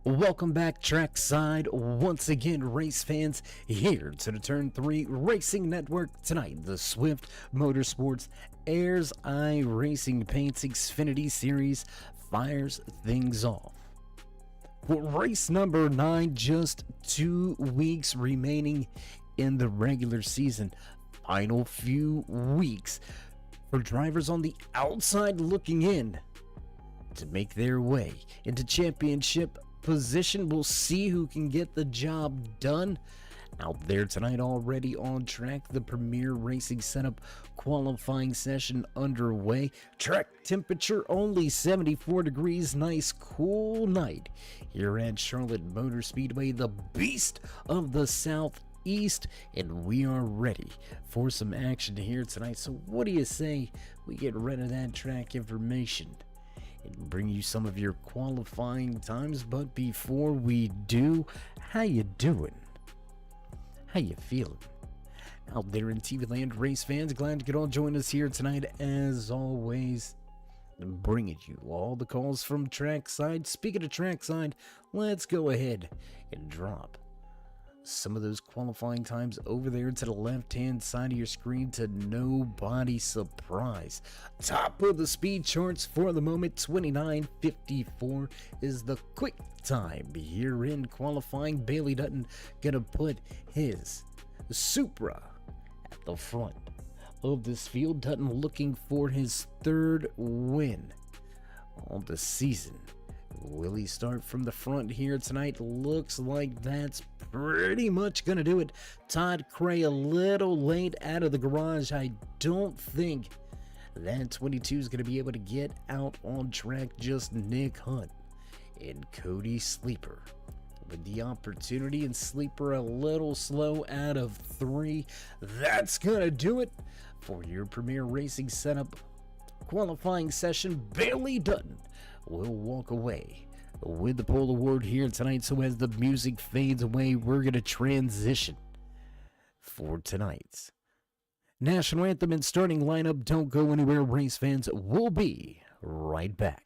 Welcome back trackside once again, race fans, here to the Turn 3 Racing Network. Tonight, the Swift MotorSports Airs iRacing Paints Xfinity Series fires things off. For race number 9, just 2 weeks remaining in the regular season. Final few weeks for drivers on the outside looking in to make their way into championship position. We'll see who can get the job done. Out there tonight, already on track, the Premier Racing Setup qualifying session underway. Track temperature only 74 degrees, nice cool night here at Charlotte Motor Speedway, the beast of the Southeast, and we are ready for some action here tonight. So what do you say we get rid of that track information and bring you some of your qualifying times? But before we do, how you doing? How you feeling? Out there in TV land, race fans, glad you could all join us here tonight as always, bringing you all the calls from trackside. Speaking of trackside, let's go ahead and drop some of those qualifying times over there to the left-hand side of your screen to nobody's surprise. Top of the speed charts for the moment, 29:54 is the quick time here in qualifying. Bailey Dutton gonna put his Supra at the front of this field. Dutton looking for his 3rd win of the season. Will he start from the front here tonight? Looks like that's pretty much going to do it. Todd Cray a little late out of the garage. I don't think that 22 is going to be able to get out on track. Just Nick Hunt and Cody Sleeper with the opportunity, and Sleeper a little slow out of 3. That's going to do it for your Premier Racing Setup qualifying session. Bailey Dutton will walk away with the pole award here tonight. So as the music fades away, we're going to transition for tonight's national anthem and starting lineup. Don't go anywhere, race fans. We'll be right back.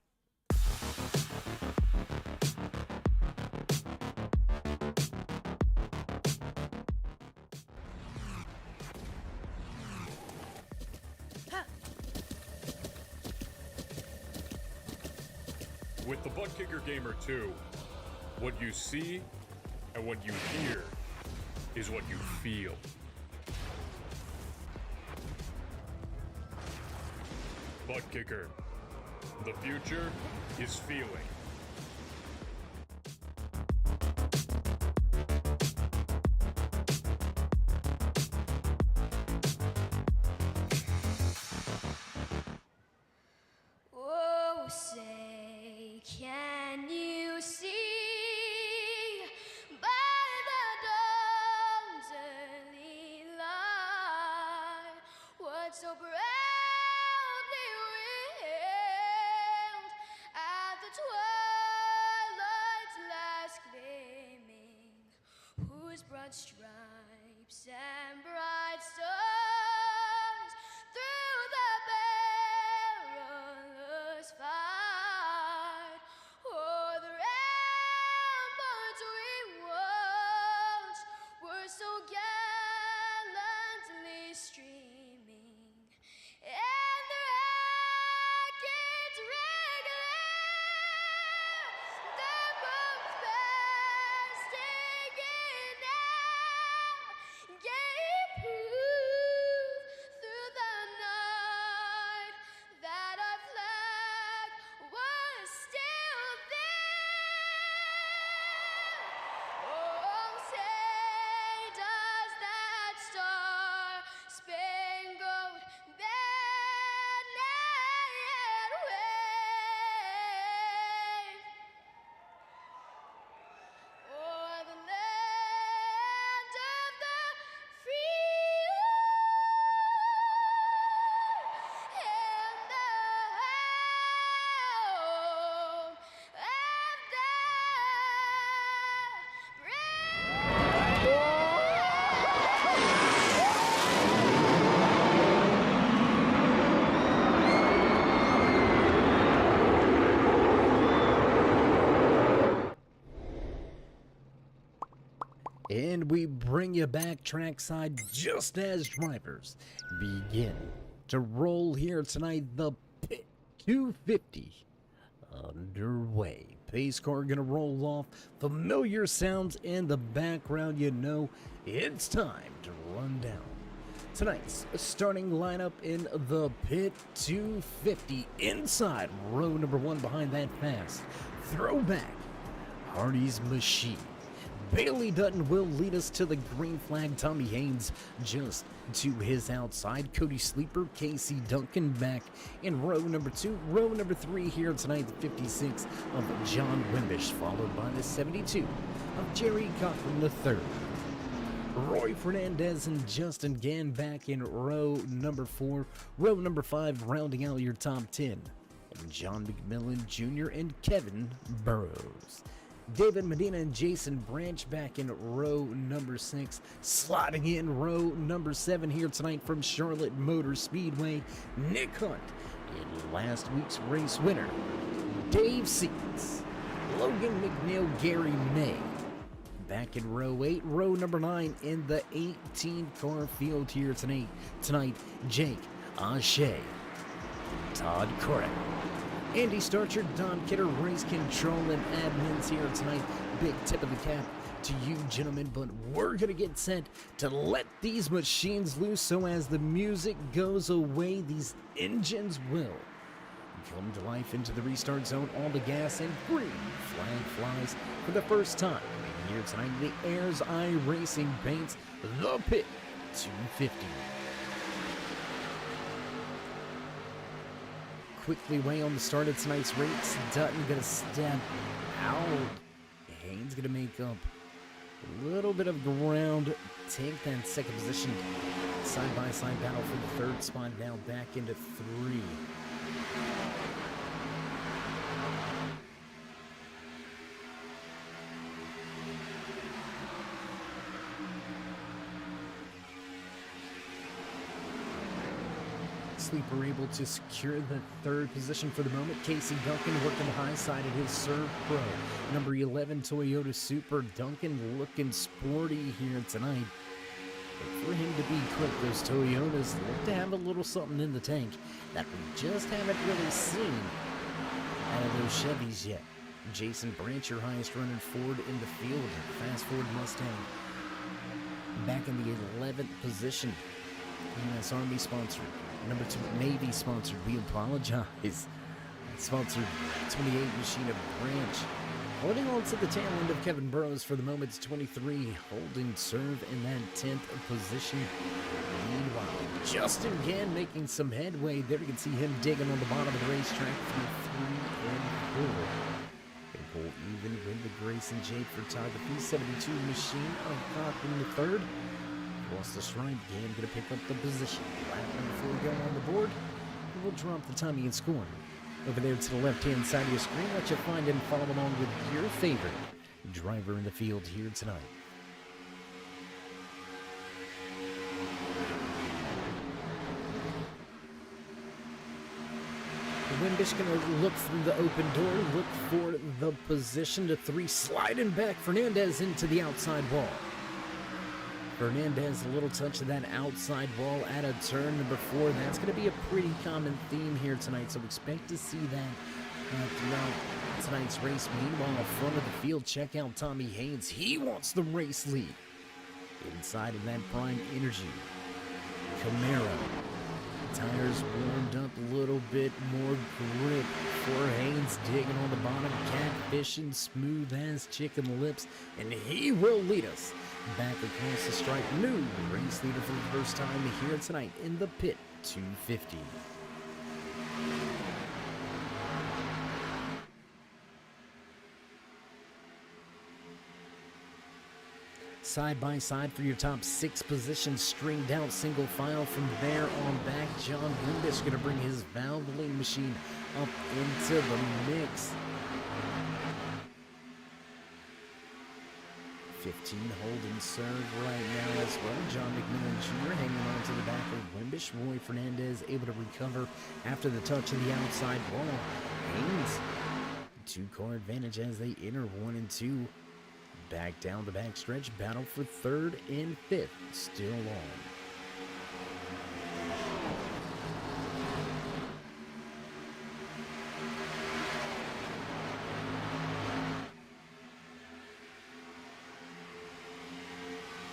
With the Butt Kicker Gamer 2, what you see and what you hear is what you feel. Butt Kicker, the future is feeling. Oh, say, can you see by the dawn's early light what so proudly wailed at the twilight's last gleaming, whose broad stripes and bright stars through the perilous fight o'er the ramparts we watched were so gallantly streaming, and the rackets regular, the boats bursting in out, gave And we bring you back trackside just as drivers begin to roll here tonight. The Pit 250 underway. Pace car gonna roll off. Familiar sounds in the background. You know it's time to run down tonight's starting lineup in the Pit 250. Inside row number one, behind that fast throwback Hardy's machine. Bailey Dutton will lead us to the green flag. Tommy Haynes just to his outside. Cody Sleeper, Casey Duncan back in row number two. Row number three here tonight, the 56 of John Wimbish, followed by the 72 of Jerry Cochran III. Roy Fernandez and Justin Gann back in row number four. Row number five rounding out your top 10. And John McMillan Jr. and Kevin Burrows. David Medina and Jason Branch back in row number 6. Sliding in row number 7 here tonight from Charlotte Motor Speedway, Nick Hunt in last week's race winner, Dave Seats. Logan McNeil, Gary May back in row 8. Row number 9 in the 18-car field here tonight, Jake Ashe, Todd Corrick, Andy Starcher, Don Kidder, race control and admins here tonight. Big tip of the cap to you gentlemen, but we're gonna get set to let these machines loose. So as the music goes away, these engines will come to life into the restart zone. All the gas and green flag flies for the first time here tonight. The Ayers Eye Racing paints the Pit 250. Quickly way on the start of tonight's race. Dutton gonna step out. Haynes gonna make up a little bit of ground, take that second position. Side-by-side battle for the third spot, now back into 3. Sleeper able to secure the third position for the moment. Casey Duncan working the high side of his Serve Pro. Number 11 Toyota Super. Duncan looking sporty here tonight. But for him to be quick, those Toyotas look to have a little something in the tank that we just haven't really seen out of those Chevys yet. Jason Branch, your highest running Ford in the field. Fast Ford Mustang back in the 11th position. U.S. Army sponsored. Number 2, Navy sponsored. We apologize. Sponsored 28 Machine of Branch. Holding on to the tail end of Kevin Burrows for the moment. 23 holding serve in that 10th position. Meanwhile, Justin Gann making some headway there. You can see him digging on the bottom of the racetrack through 3 and 4. Gonna pull even with the Grayson J Photography. 72 Machine of Cochran III. Across the stripe, Gann gonna pick up the position. Lap number 4 going on the board. And we'll drop the timing and scoring. Over there to the left-hand side of your screen, let you find and follow along with your favorite driver in the field here tonight. Wimbish gonna look through the open door, look for the position to 3, sliding back Fernandez into the outside wall. Fernandez, a little touch of that outside wall at a turn number 4. That's going to be a pretty common theme here tonight, so expect to see that throughout tonight's race. Meanwhile, front of the field, check out Tommy Haynes. He wants the race lead. Inside of that Prime Energy Camaro. Tires warmed up a little bit more grip for Haynes, digging on the bottom, catfishing, smooth as chicken lips, and he will lead us back across the stripe. New race leader for the first time here tonight in the Pit 250. Side by side for your top 6 positions, stringed out single file from there on back. John Wimbish going to bring his Valvoline machine up into the mix. 15 holding serve right now as well. John McMillan Jr. hanging on to the back of Wimbish. Roy Fernandez able to recover after the touch of the outside wall. Haynes, 2-car advantage as they enter 1 and 2. back down the backstretch. Battle for third and fifth still on.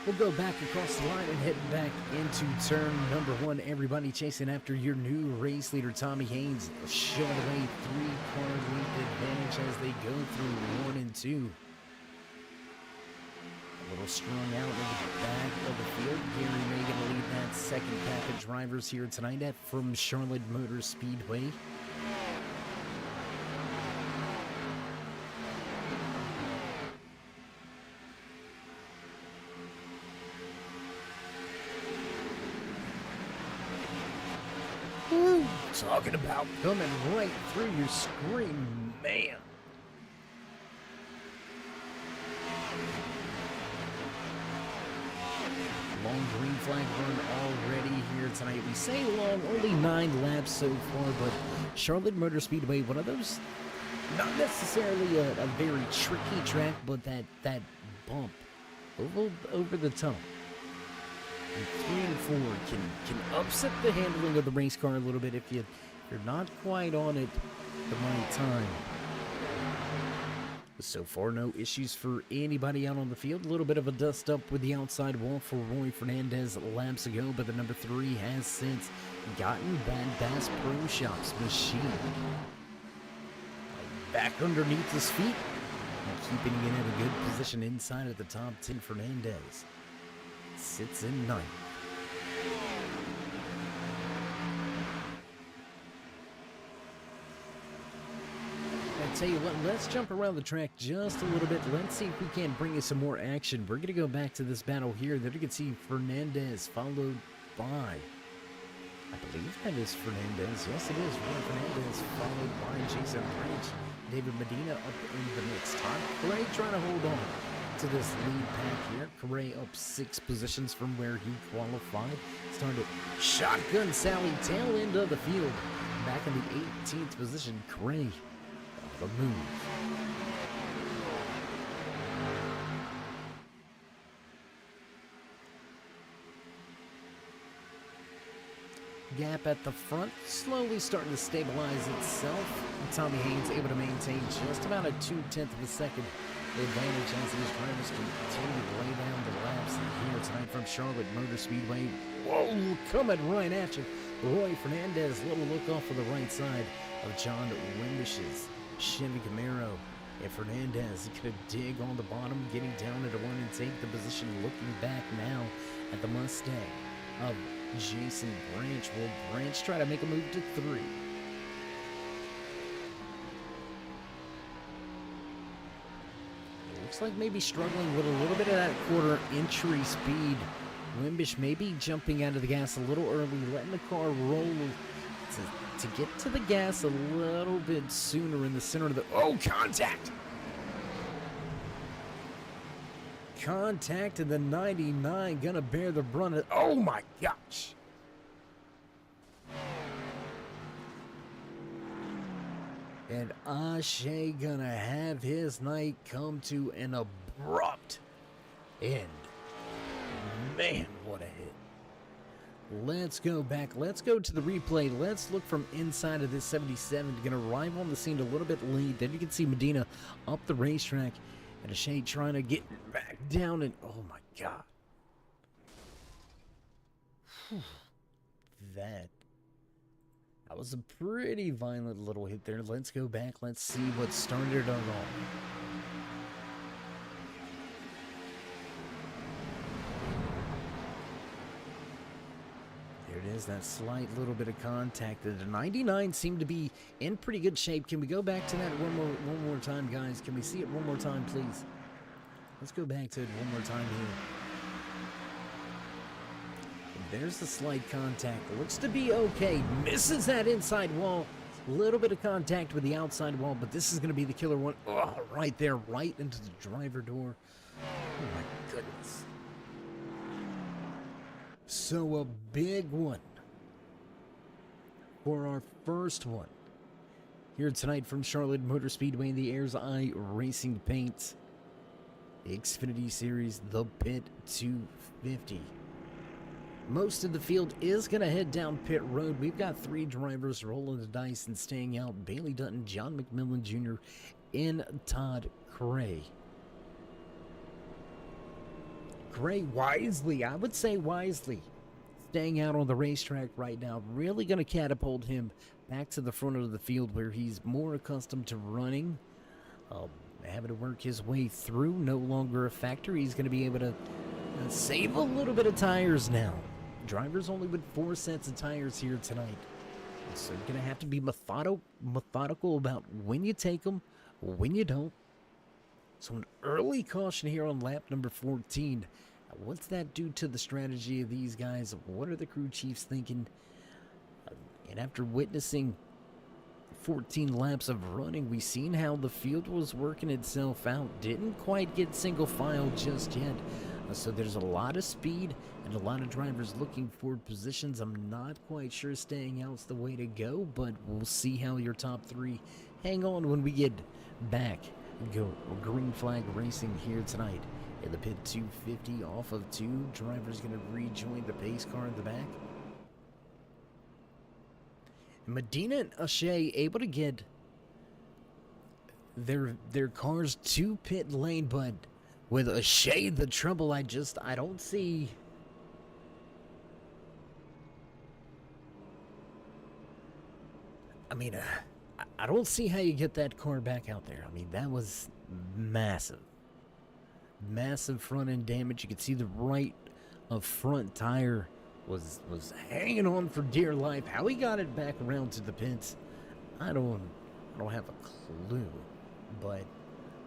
We'll go back across the line and head back into turn number one. Everybody chasing after your new race leader, Tommy Haynes, showing away 3-car lead advantage as they go through 1 and 2. A little strung out in the back of the field. Gary May going to lead that second pack of drivers here tonight from Charlotte Motor Speedway. Talking about coming right through your screen, man. Long green flag run already here tonight. We say long, only 9 laps so far, but Charlotte Motor Speedway, one of those, not necessarily a very tricky track, but that bump over the top. 3 and 4 can upset the handling of the race car a little bit if you're not quite on it the right time. So far, no issues for anybody out on the field. A little bit of a dust up with the outside wall for Roy Fernandez laps ago, but the number 3 has since gotten Bad Bass Pro Shop's machine back underneath his feet and keeping it in a good position inside of the top 10. Fernandez sits in 9th. I tell you what, let's jump around the track just a little bit. Let's see if we can bring you some more action. We're going to go back to this battle here. There you can see Fernandez followed by, I believe that is Fernandez. Yes, it is. Roy Fernandez followed by Jason Branch. David Medina up in the mix. Todd Gray trying to hold on to this lead pack here. Correa up 6 positions from where he qualified. Started shotgun Sally tail end of the field. Back in the 18th position, Correa on the move. Gap at the front slowly starting to stabilize itself. Tommy Haynes able to maintain just about a 0.2 of a second advantage as these drivers continue to lay down the laps here tonight from Charlotte Motor Speedway. Whoa, coming right at you. Roy Fernandez, little look off of the right side of John Wimbish's Chevy Camaro. And Fernandez gonna dig on the bottom, getting down at a 1 and take the position, looking back now at the Mustang of Jason Branch. Will Branch try to make a move to 3? Looks like maybe struggling with a little bit of that quarter entry speed. Wimbish maybe jumping out of the gas a little early, letting the car roll to get to the gas a little bit sooner in the center of the... Oh, contact! Contact, and the 99 gonna bear the brunt of... Oh my gosh! And Ashe gonna have his night come to an abrupt end. Man, what a hit. Let's go back. Let's go to the replay. Let's look from inside of this 77. Gonna arrive on the scene a little bit late. Then you can see Medina up the racetrack. And Ashe trying to get back down. And oh my God. That was a pretty violent little hit there. Let's go back. Let's see what started it all. There it is, that slight little bit of contact. The 99 seemed to be in pretty good shape. Can we go back to that one more time, guys? Can we see it one more time, please? Let's go back to it one more time here. There's the slight contact. Looks to be okay. Misses that inside wall. Little bit of contact with the outside wall, but this is going to be the killer one. Oh, right there, right into the driver door. Oh, my goodness. So a big one for our first one here tonight from Charlotte Motor Speedway in the Ayers Eye Racing Paint. Xfinity Series, the Pit 250. Most of the field is going to head down pit road. We've got 3 drivers rolling the dice and staying out. Bailey Dutton, John McMillan Jr., and Todd Gray. Gray wisely, I would say wisely, staying out on the racetrack right now. Really going to catapult him back to the front of the field where he's more accustomed to running. Having to work his way through, no longer a factor. He's going to be able to save a little bit of tires now. Drivers only with 4 sets of tires here tonight. So you're going to have to be methodical about when you take them, when you don't. So an early caution here on lap number 14. What's that do to the strategy of these guys? What are the crew chiefs thinking? And after witnessing 14 laps of running, we've seen how the field was working itself out. Didn't quite get single file just yet. So there's a lot of speed and a lot of drivers looking for positions. I'm not quite sure staying out's the way to go, but we'll see how your top 3 hang on when we get back. Go green flag racing here tonight in the pit 250 off of 2. Drivers going to rejoin the pace car in the back. Medina and O'Shea able to get their cars to pit lane, but with O'Shea, the trouble I don't see. I mean, I don't see how you get that car back out there. I mean, that was massive. Massive front end damage. You could see the right front tire was hanging on for dear life. How he got it back around to the pits, I don't have a clue. But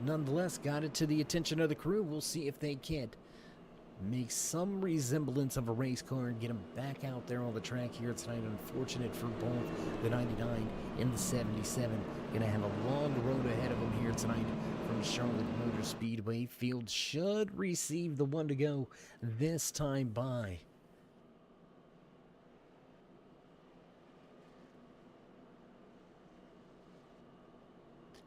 nonetheless, got it to the attention of the crew. We'll see if they can't make some resemblance of a race car and get them back out there on the track here tonight. Unfortunate for both the 99 and the 77. Gonna have a long road ahead of them here tonight from Charlotte Motor Speedway. Field should receive the 1 to go this time by.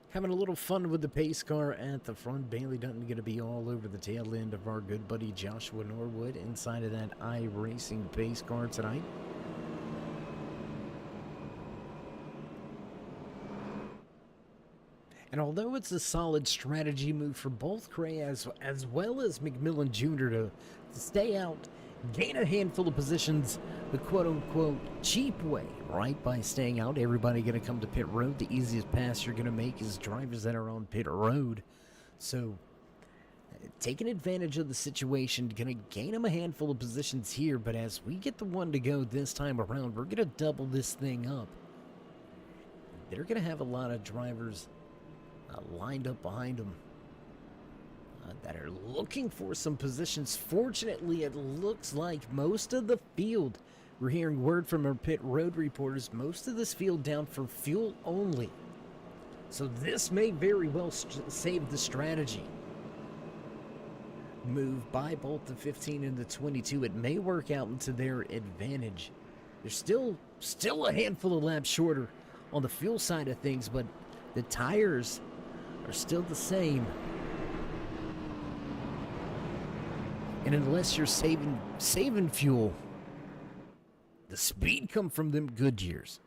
Having a little fun with the pace car at the front. Bailey Dutton going to be all over the tail end of our good buddy Joshua Norwood inside of that iRacing pace car tonight. And although it's a solid strategy move for both Gray as well as McMillan Jr. to stay out, gain a handful of positions the quote-unquote cheap way, right? By staying out, everybody going to come to pit road. The easiest pass you're going to make is drivers that are on pit road. So, taking advantage of the situation, going to gain them a handful of positions here. But as we get the 1 to go this time around, we're going to double this thing up. They're going to have a lot of drivers lined up behind them that are looking for some positions. Fortunately, it looks like most of the field, we're hearing word from our pit road reporters, most of this field down for fuel only. So this may very well save the strategy move by both the 15 and the 22. It may work out into their advantage. There's still a handful of laps shorter on the fuel side of things, but the tires are still the same. And unless you're saving fuel, the speed come from them Goodyears.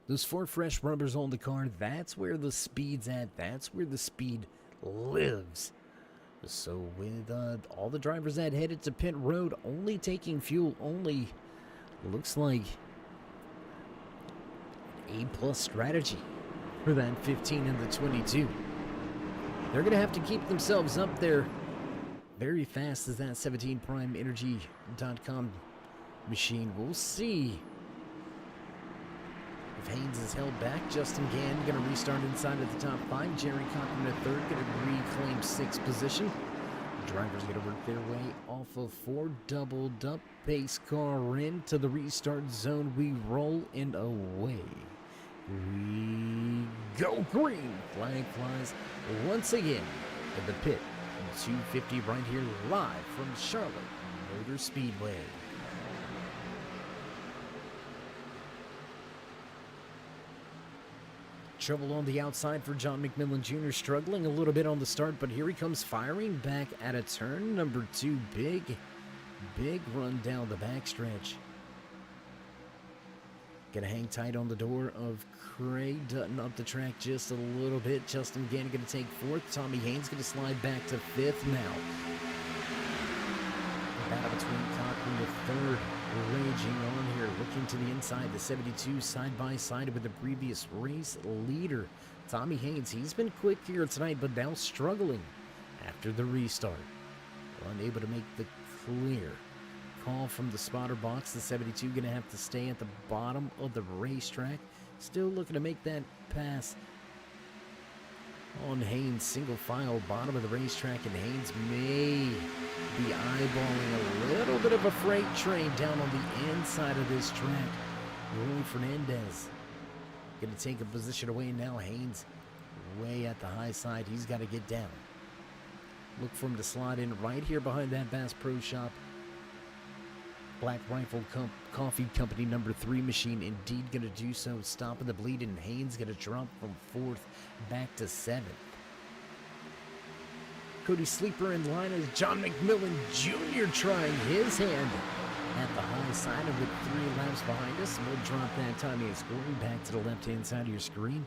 Those 4 fresh rubbers on the car, that's where the speed's at. That's where the speed lives. So with all the drivers that headed to pit road, only taking fuel only, looks like an A+ strategy for that 15 and the 22. They're going to have to keep themselves up there very fast as that 17primeenergy.com machine. We'll see if Haynes is held back. Justin Gann going to restart inside of the top 5. Jerry Cochran at 3rd, going to reclaim 6th position. The drivers going to work their way off of 4, doubled up pace car into the restart zone. We roll and away we go. Green flag flies once again in the pit. 250 right here live from Charlotte Motor Speedway. trouble on the outside for John McMillan Jr. Struggling a little bit on the start, but here he comes firing back at a turn number 2. Big run down the backstretch. Gonna hang tight on the door of Craig Dutton up the track just a little bit. Justin Gannon gonna take 4th. Tommy Haynes gonna slide back to 5th now. The battle between Cochran the 3rd raging on here. Looking to the inside, the 72 side by side with the previous race leader. Tommy Haynes, he's been quick here tonight, but now struggling after the restart. Unable to make the clear. Call from the spotter box. The 72 going to have to stay at the bottom of the racetrack. Still looking to make that pass on Haynes. Single file, bottom of the racetrack, and Haynes may be eyeballing a little bit of a freight train down on the inside of this track. Roy Fernandez going to take a position away now. Haynes way at the high side. He's got to get down. Look for him to slide in right here behind that Bass Pro Shop Black Rifle Coffee Company number 3 machine. Indeed going to do so, stopping the bleed, and Haynes going to drop from 4th back to 7th. Cody Sleeper in line as John McMillan Jr. trying his hand at the high side, and with 3 laps behind us, we'll drop that time and scoring back to the left-hand side of your screen.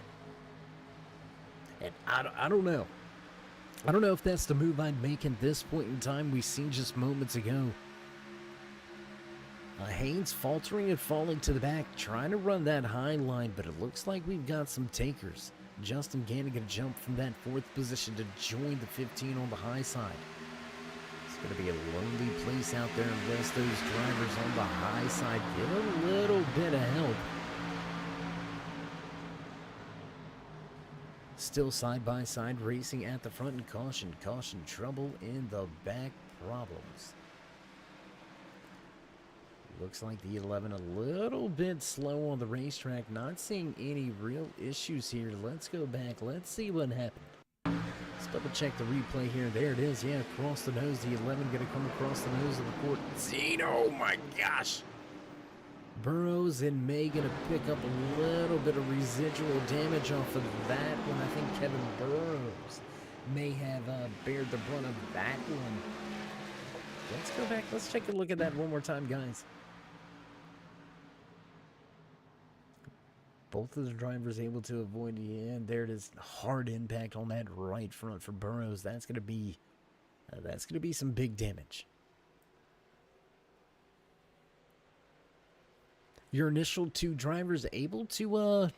And I don't know. I don't know if that's the move I'd make at this point in time. We've seen just moments ago Haynes faltering and falling to the back, trying to run that high line, but it looks like we've got some takers. Justin Gannon going to jump from that 4th position to join the 15 on the high side. It's going to be a lonely place out there unless those drivers on the high side get a little bit of help. Still side by side racing at the front, and caution, trouble in the back, problems. Looks like the 11 a little bit slow on the racetrack. Not seeing any real issues here. Let's go back. Let's see what happened. Let's double check the replay here. There it is. Yeah, across the nose. The 11 going to come across the nose of the 14. Oh my gosh. Burrows and May going to pick up a little bit of residual damage off of that one. I think Kevin Burrows may have bared the brunt of that one. Let's go back. Let's take a look at that one more time, guys. Both of the drivers able to avoid the end. There it is. Hard impact on that right front for Burrows. That's going to be some big damage. Your initial 2 drivers able to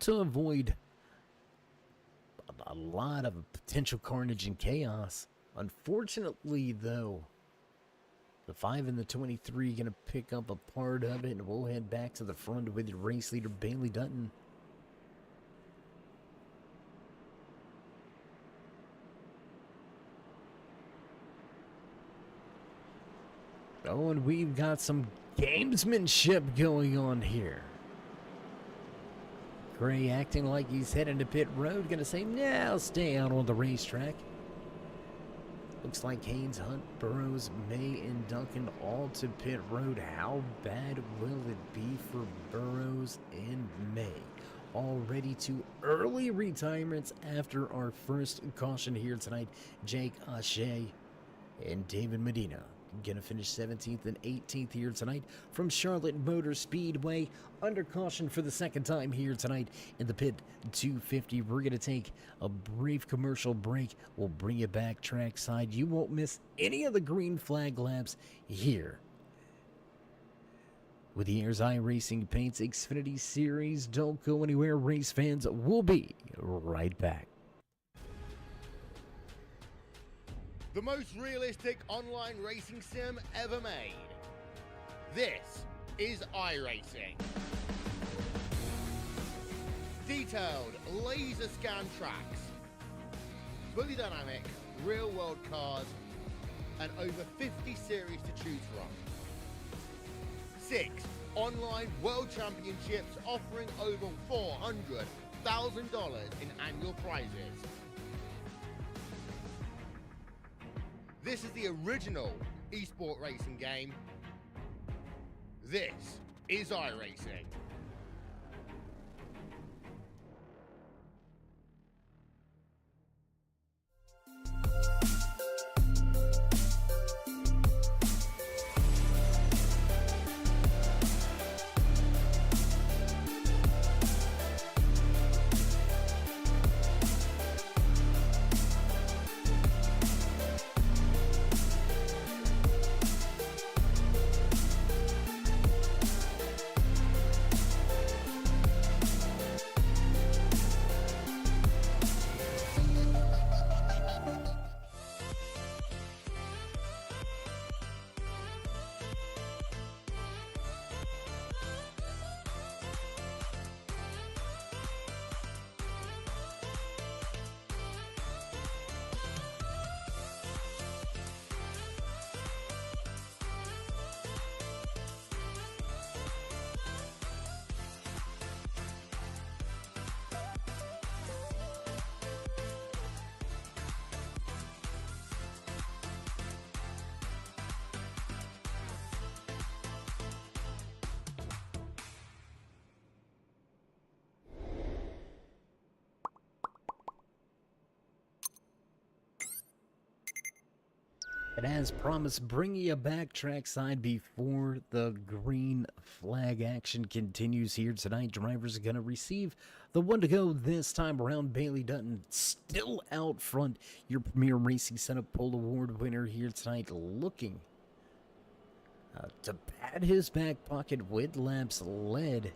avoid a lot of potential carnage and chaos. Unfortunately, though, the 5 and the 23 going to pick up a part of it, and we'll head back to the front with race leader Bailey Dutton. Oh, and we've got some gamesmanship going on here. Gray acting like he's heading to pit road, going to say, nah, I'll stay out on the racetrack. Looks like Haynes, Hunt, Burrows, May, and Duncan all to pit road. How bad will it be for Burrows and May? Already to early retirements after our first caution here tonight. Jake Ashe and David Medina going to finish 17th and 18th here tonight from Charlotte Motor Speedway. Under caution for the second time here tonight in the pit 250. We're going to take a brief commercial break. We'll bring you back trackside. You won't miss any of the green flag laps here with the Airs Eye Racing Paints Xfinity Series. Don't go anywhere, race fans. We'll be right back. The most realistic online racing sim ever made. This is iRacing. Detailed laser scan tracks, fully dynamic real world cars, and over 50 series to choose from. 6 online world championships offering over $400,000 in annual prizes. This is the original esport racing game. This is iRacing. And as promised, bringing you back trackside before the green flag action continues here tonight. Drivers are going to receive the one to go this time around. Bailey Dutton still out front. Your Premier Racing Setup Pole Award winner here tonight, looking to pat his back pocket with laps led.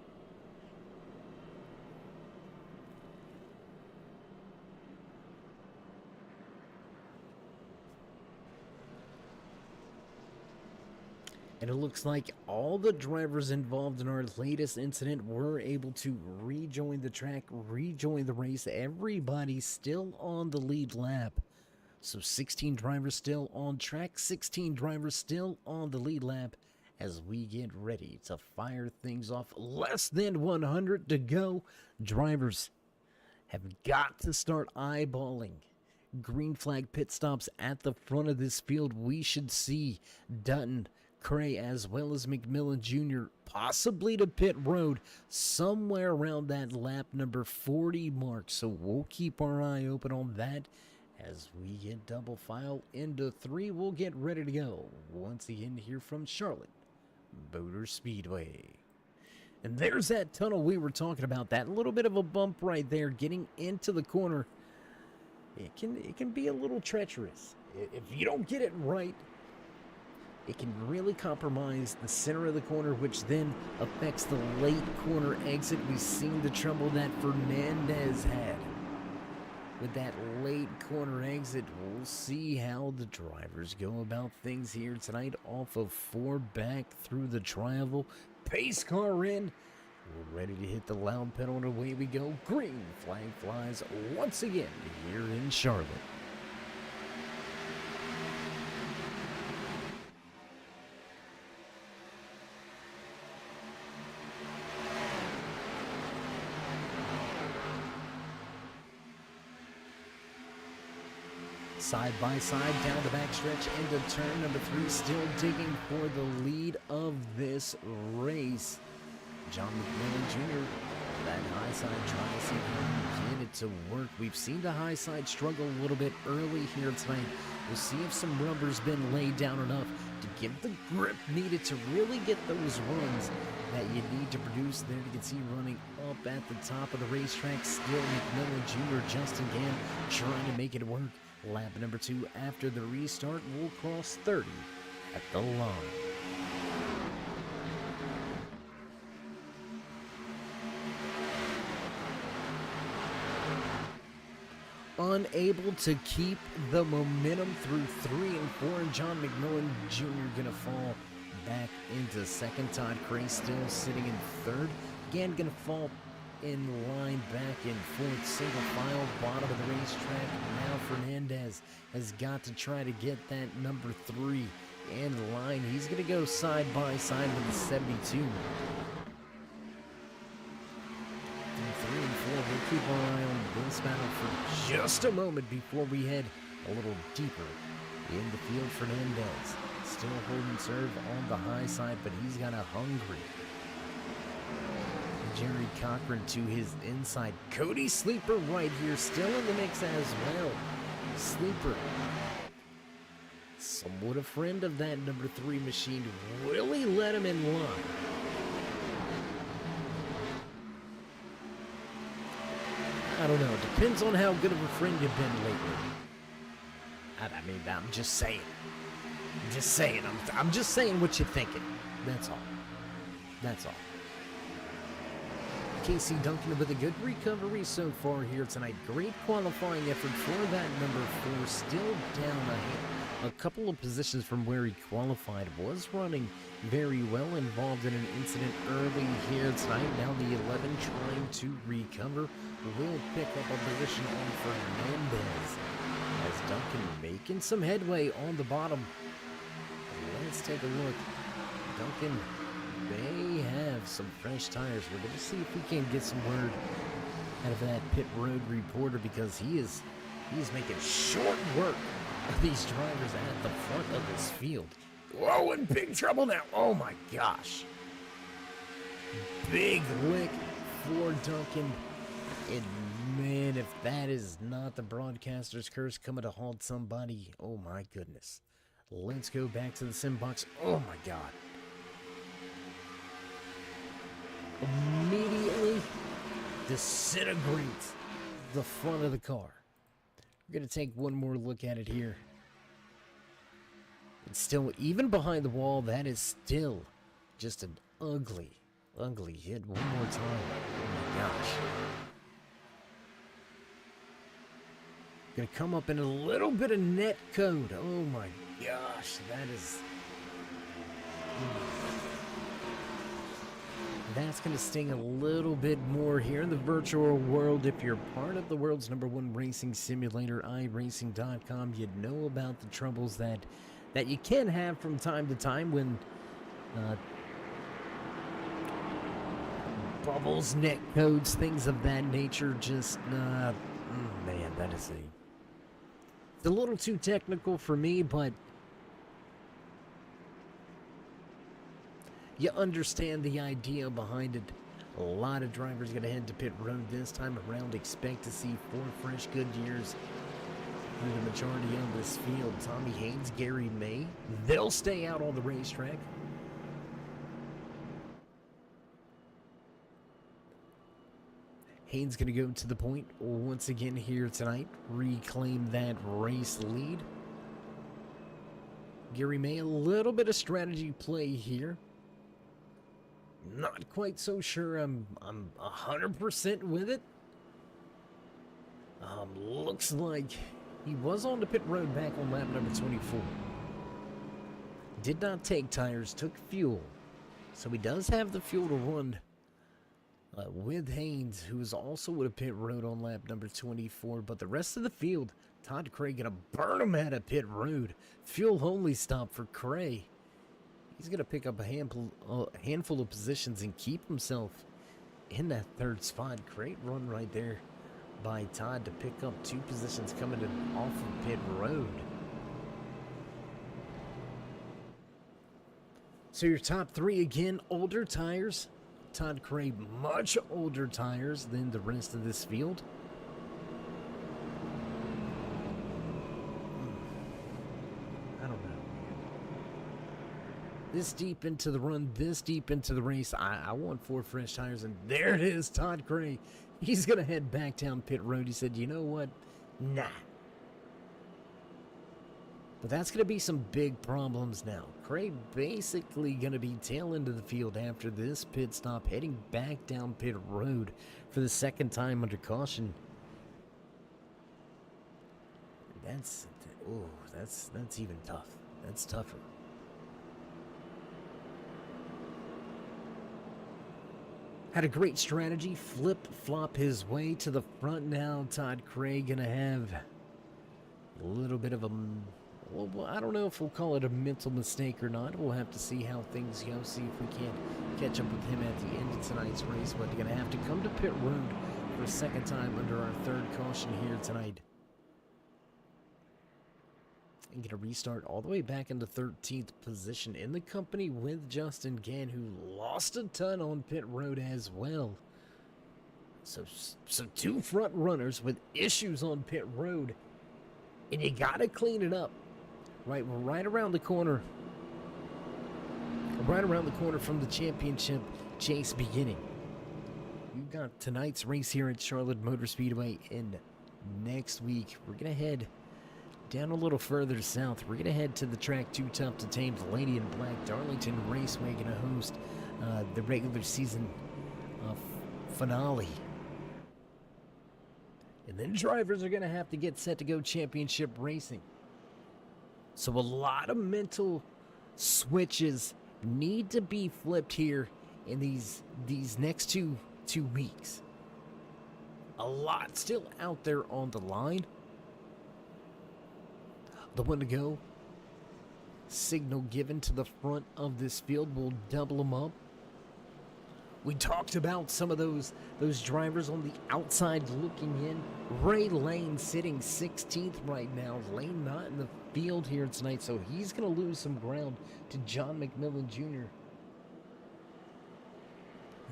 And it looks like all the drivers involved in our latest incident were able to rejoin the track, rejoin the race. Everybody still on the lead lap. So 16 drivers still on track, 16 drivers still on the lead lap as we get ready to fire things off. Less than 100 to go. Drivers have got to start eyeballing green flag pit stops at the front of this field. We should see Dutton, Cray, as well as McMillan Jr. possibly to pit road somewhere around that lap number 40 mark. So we'll keep our eye open on that as we get double file into 3. We'll get ready to go once again here from Charlotte Motor Speedway. And there's that tunnel we were talking about, that little bit of a bump right there getting into the corner. It can be a little treacherous. If you don't get it right, it can really compromise the center of the corner, which then affects the late corner exit. We've seen the trouble that Fernandez had with that late corner exit. We'll see how the drivers go about things here tonight. Off of 4 back through the tri-oval. Pace car in. We're ready to hit the loud pedal and away we go. Green flag flies once again here in Charlotte. Side by side down the backstretch into turn number 3, still digging for the lead of this race. John McMillan Jr., that high side trying to see if he can get it to work. We've seen the high side struggle a little bit early here tonight. We'll see if some rubber's been laid down enough to give the grip needed to really get those runs that you need to produce there. You can see running up at the top of the racetrack, still McMillan Jr., Justin Gann trying to make it work. Lap number 2 after the restart will cross 30 at the line. Unable to keep the momentum through 3 and 4, and John McMillan Jr. gonna fall back into second. Todd Cray still sitting in third. Again, gonna fall in line back in fourth. Single file, bottom of the racetrack. Now Fernandez has got to try to get that number 3 in line. He's going to go side by side with the 72. And 3 and 4, we'll keep our eye on this battle for just a moment before we head a little deeper in the field. Fernandez still holding serve on the high side, but he's got a hungry Jerry Cochran to his inside. Cody Sleeper right here, still in the mix as well. Sleeper, somewhat a friend of that number 3 machine. Really let him in line. I don't know. It depends on how good of a friend you've been lately. I mean, I'm just saying. I'm just saying what you're thinking. That's all. That's all. Casey Duncan with a good recovery so far here tonight. Great qualifying effort for that number 4. Still down a couple of positions from where he qualified. Was running very well. Involved in an incident early here tonight. Now the 11 trying to recover. Will pick up a position on Fernandez as Duncan making some headway on the bottom. Let's take a look. Duncan may have some fresh tires. We're going to see if we can get some word out of that pit road reporter, because he's making short work of these drivers at the front of this field. Whoa, in big trouble now. Oh my gosh. Big lick for Duncan. And man, if that is not the broadcaster's curse coming to halt somebody, oh my goodness. Let's go back to the sim box. Oh my God. Immediately disintegrates the front of the car. We're going to take one more look at it here. It's still, even behind the wall, that is still just an ugly, ugly hit. One more time. Oh my gosh. Gonna come up in a little bit of net code. Oh my gosh, that is... That's gonna sting a little bit more here in the virtual world. If you're part of the world's #1 racing simulator, iRacing.com, you'd know about the troubles that you can have from time to time when bubbles, net codes, things of that nature just, man, that is it's a little too technical for me, but you understand the idea behind it. A lot of drivers going to head to pit road this time around. Expect to see 4 fresh good years through the majority of this field. Tommy Haynes, Gary May, they'll stay out on the racetrack. Haynes going to go to the point once again here tonight, reclaim that race lead. Gary May, a little bit of strategy play here. Not quite so sure I'm 100% with it. Looks like he was on the pit road back on lap number 24. Did not take tires, took fuel. So he does have the fuel to run with Haynes, who is also at a pit road on lap number 24. But the rest of the field, Todd Cray gonna burn him at a pit road. Fuel only stop for Cray. He's gonna pick up a handful of positions and keep himself in that 3rd spot. Great run right there by Todd to pick up 2 positions coming off of pit road. So your top 3 again, older tires. Todd Cray, much older tires than the rest of this field. I don't know. This deep into the run, this deep into the race, I want 4 fresh tires, and there it is, Todd Cray. He's going to head back down pit road. He said, you know what? Nah. But that's going to be some big problems now. Cray basically going to be tail end of the field after this pit stop, heading back down pit road for the 2nd time under caution. That's even tough. That's tougher. Had a great strategy, flip-flop his way to the front now. Todd Cray going to have a little bit of a... Well, I don't know if we'll call it a mental mistake or not. We'll have to see how things go, see if we can't catch up with him at the end of tonight's race. But they're going to have to come to pit road for a 2nd time under our 3rd caution here tonight. And going to restart all the way back into 13th position in the company with Justin Gann, who lost a ton on pit road as well. So 2 front runners with issues on pit road. And you got to clean it up. Right, we're right around the corner. Right around the corner from the championship chase beginning. We've got tonight's race here at Charlotte Motor Speedway, and next week we're going to head down a little further south. We're going to head to the track Too Tough to Tame. The Lady in Black Darlington Raceway going to host the regular season finale. And then drivers are going to have to get set to go championship racing. So a lot of mental switches need to be flipped here in these next two weeks. A lot still out there on the line. The one to go. Signal given to the front of this field will double them up. We talked about some of those drivers on the outside looking in. Ray Lane sitting 16th right now. Lane not in the field here tonight, so he's going to lose some ground to John McMillan Jr.,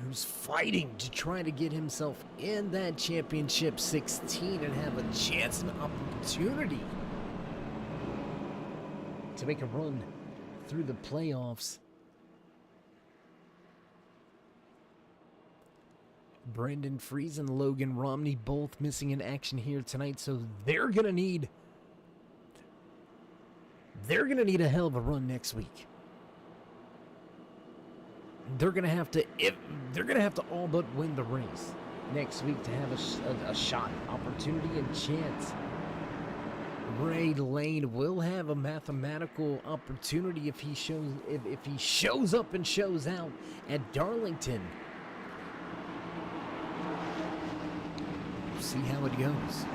who's fighting to try to get himself in that championship 16 and have a chance and opportunity to make a run through the playoffs. Brendan Fries and Logan Romney both missing in action here tonight, so they're gonna need a hell of a run next week. They're gonna have to all but win the race next week to have a shot, opportunity, and chance. Ray Lane will have a mathematical opportunity if he shows up and shows out at Darlington. See how it goes.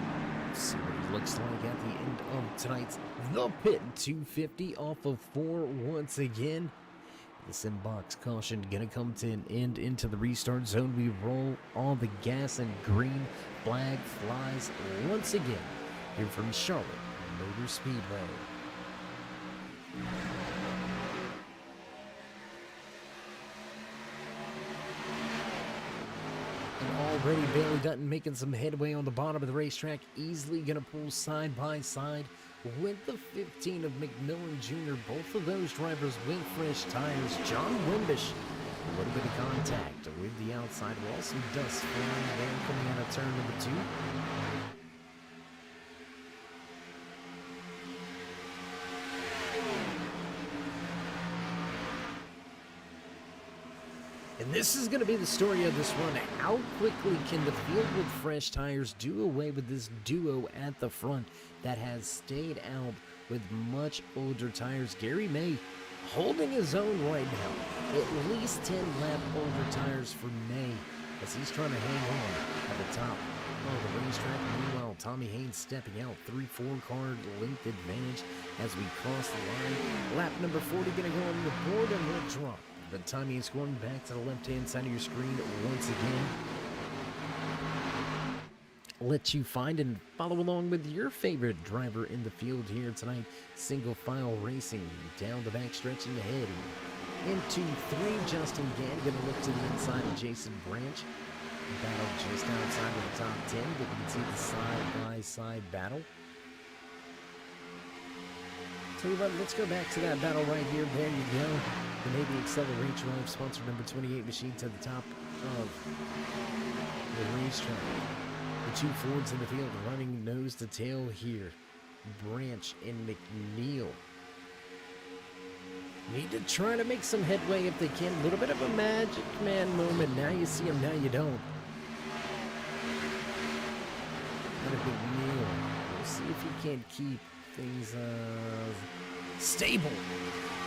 See what it looks like at the end of tonight's The Pit 250 off of 4 once again. This inbox caution gonna come to an end into the restart zone. We roll all the gas and green flag flies once again here from Charlotte Motor Speedway. And already Bailey Dutton making some headway on the bottom of the racetrack, easily gonna pull side by side with the 15 of McMillan Jr. Both of those drivers with fresh tires. John Wimbish, a little bit of contact with the outside wall. Some dust flying there coming out of turn number 2. And this is going to be the story of this run. How quickly can the field with fresh tires do away with this duo at the front that has stayed out with much older tires? Gary May holding his own right now. At least 10 lap older tires for May as he's trying to hang on at the top of the racetrack. Meanwhile, Tommy Haynes stepping out. 3-4 car length advantage as we cross the line. Lap number 40 going to go on the board and we'll drop. The timing is going back to the left-hand side of your screen once again. Let you find and follow along with your favorite driver in the field here tonight. Single file racing down the backstretch and ahead. Into 3, Justin Gann going to look to the inside of Jason Branch. Battle just outside of the top 10, but you can see the side-by-side battle. Tell you what, let's go back to that battle right here. There you go. The Navy Accelerate Drive, sponsor number 28 machine to the top of the racetrack. The 2 Fords in the field running nose to tail here. Branch and McNeil need to try to make some headway if they can. A little bit of a magic man moment. Now you see him, now you don't. What a McNeil. We'll see if he can't keep things stable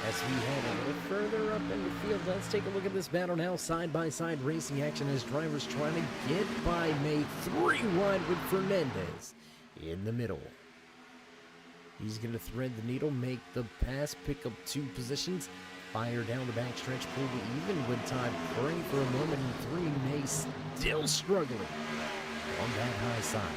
as we head a little further up in the field. Let's take a look at this battle now. Side-by-side racing action as drivers trying to get by May. 3 wide with Fernandez in the middle. He's going to thread the needle, make the pass, pick up 2 positions, fire down the backstretch, pull to even with time. Praying for a moment in 3. May still struggling on that high side.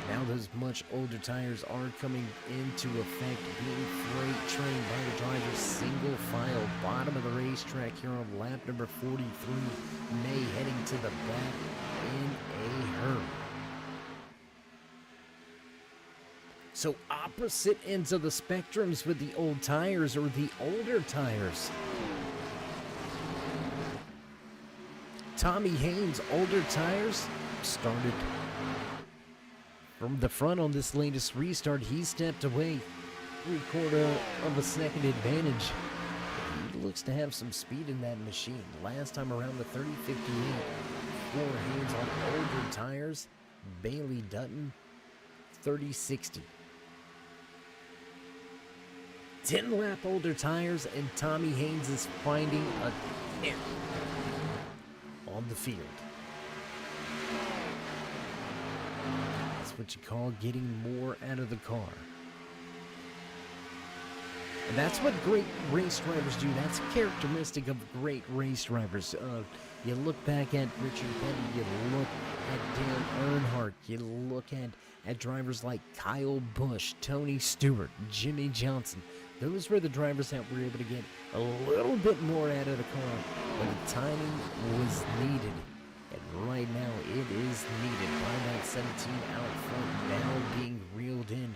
Now those much older tires are coming into effect, being freight trained by the drivers. Single file, bottom of the racetrack here on lap number 43. May heading to the back in a hurry. So opposite ends of the spectrums with the old tires or the older tires. Tommy Haynes, older tires, started from the front on this latest restart. He stepped away 3/4 of a second advantage. He looks to have some speed in that machine. Last time around the 30-58. 4 Haynes on older tires. Bailey Dutton 30-60. 10 lap older tires, and Tommy Haynes is finding a tear on the field. That's what you call getting more out of the car. And that's what great race drivers do. That's characteristic of great race drivers. You look back at Richard Petty, you look at Dale Earnhardt, you look at drivers like Kyle Busch, Tony Stewart, Jimmy Johnson. Those were the drivers that were able to get a little bit more out of the car when the timing was needed. And right now it is needed by that 17 out front, now being reeled in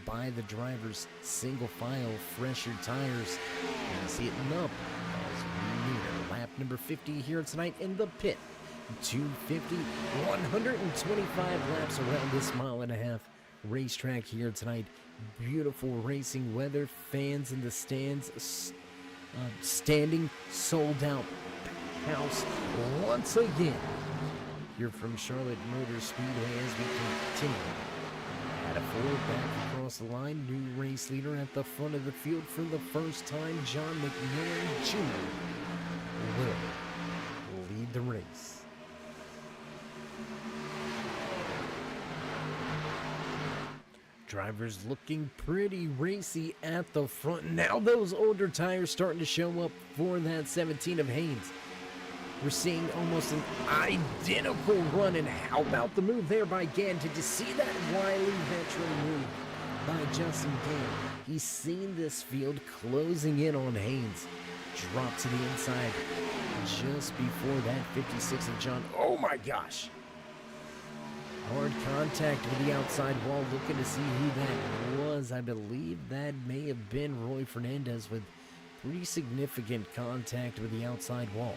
by the drivers. Single file, fresher tires. And see it up as we near lap number 50 here tonight in the pit. 250, 125 laps around this mile-and-a-half racetrack here tonight. Beautiful racing weather, fans in the stands, standing, sold out house once again. Here from Charlotte Motor Speedway as we continue. At a 4 back across the line, new race leader at the front of the field for the first time, John McMillan Jr. will lead the race. Drivers looking pretty racy at the front. Now those older tires starting to show up for that 17 of Haynes. We're seeing almost an identical run, and how about the move there by Gann? Did you see that wily veteran move by Justin Gann? He's seen this field closing in on Haynes. Drop to the inside just before that 56 of John. Oh my gosh! Hard contact with the outside wall, looking to see who that was. I believe that may have been Roy Fernandez with pretty significant contact with the outside wall.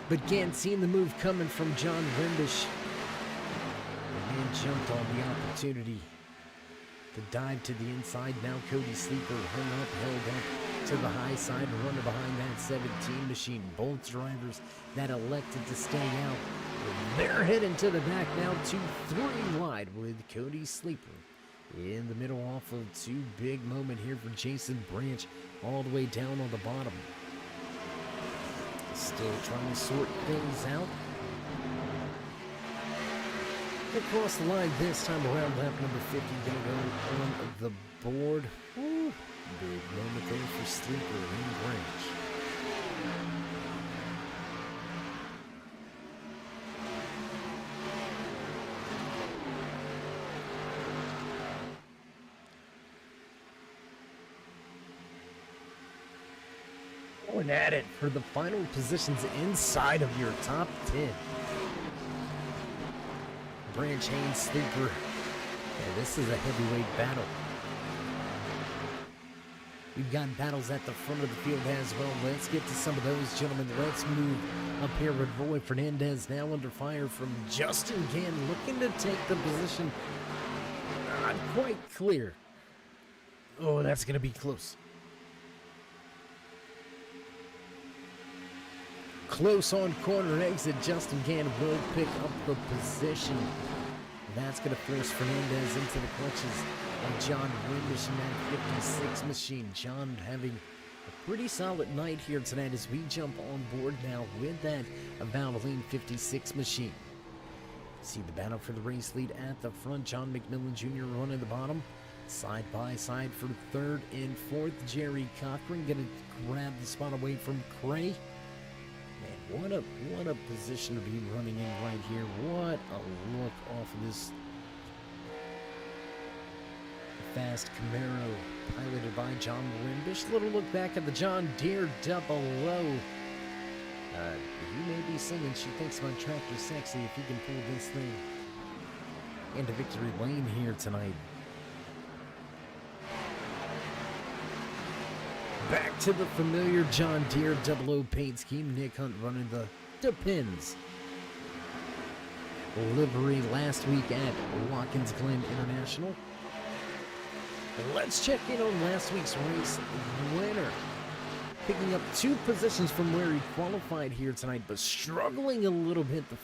But Gann seeing the move coming from John Wimbish. The man jumped on the opportunity to dive to the inside. Now Cody Sleeper hung up, held up to the high side, running behind that 17 machine. Both drivers that elected to stay out. They're heading to the back now, 2-3 wide with Cody Sleeper in the middle off of two. Big moment here for Jason Branch all the way down on the bottom. Still trying to sort things out. Across the line this time around, lap number 50 gonna go on the board. Woo. Big moment there for Sleeper and Branch. Going at it for the final positions inside of your top 10. Branch, Haynes, Sleeper. Yeah, this is a heavyweight battle. We've got battles at the front of the field as well. Let's get to some of those, gentlemen. Let's move up here with Roy Fernandez now under fire from Justin Gann, looking to take the position. Not quite clear. Oh, that's going to be close. Close on corner exit. Justin Gann will pick up the position. That's going to force Fernandez into the clutches of John Wimbish in that 56 machine. John having a pretty solid night here tonight as we jump on board now with that Valvoline 56 machine. See the battle for the race lead at the front. John McMillan Jr. running the bottom. Side by side for third and fourth. Jerry Cochran going to grab the spot away from Cray. Man, what a position to be running in right here. What a look off of this fast Camaro piloted by John Wimbish. Little look back at the John Deere double low. He may be singing She Thinks My Tractor's Sexy if he can pull this thing into victory lane here tonight. Back to the familiar John Deere double O paint scheme. Nick Hunt running the Depends livery last week at Watkins Glen International. Let's check in on last week's race winner. Picking up 2 positions from where he qualified here tonight, but struggling a little bit. The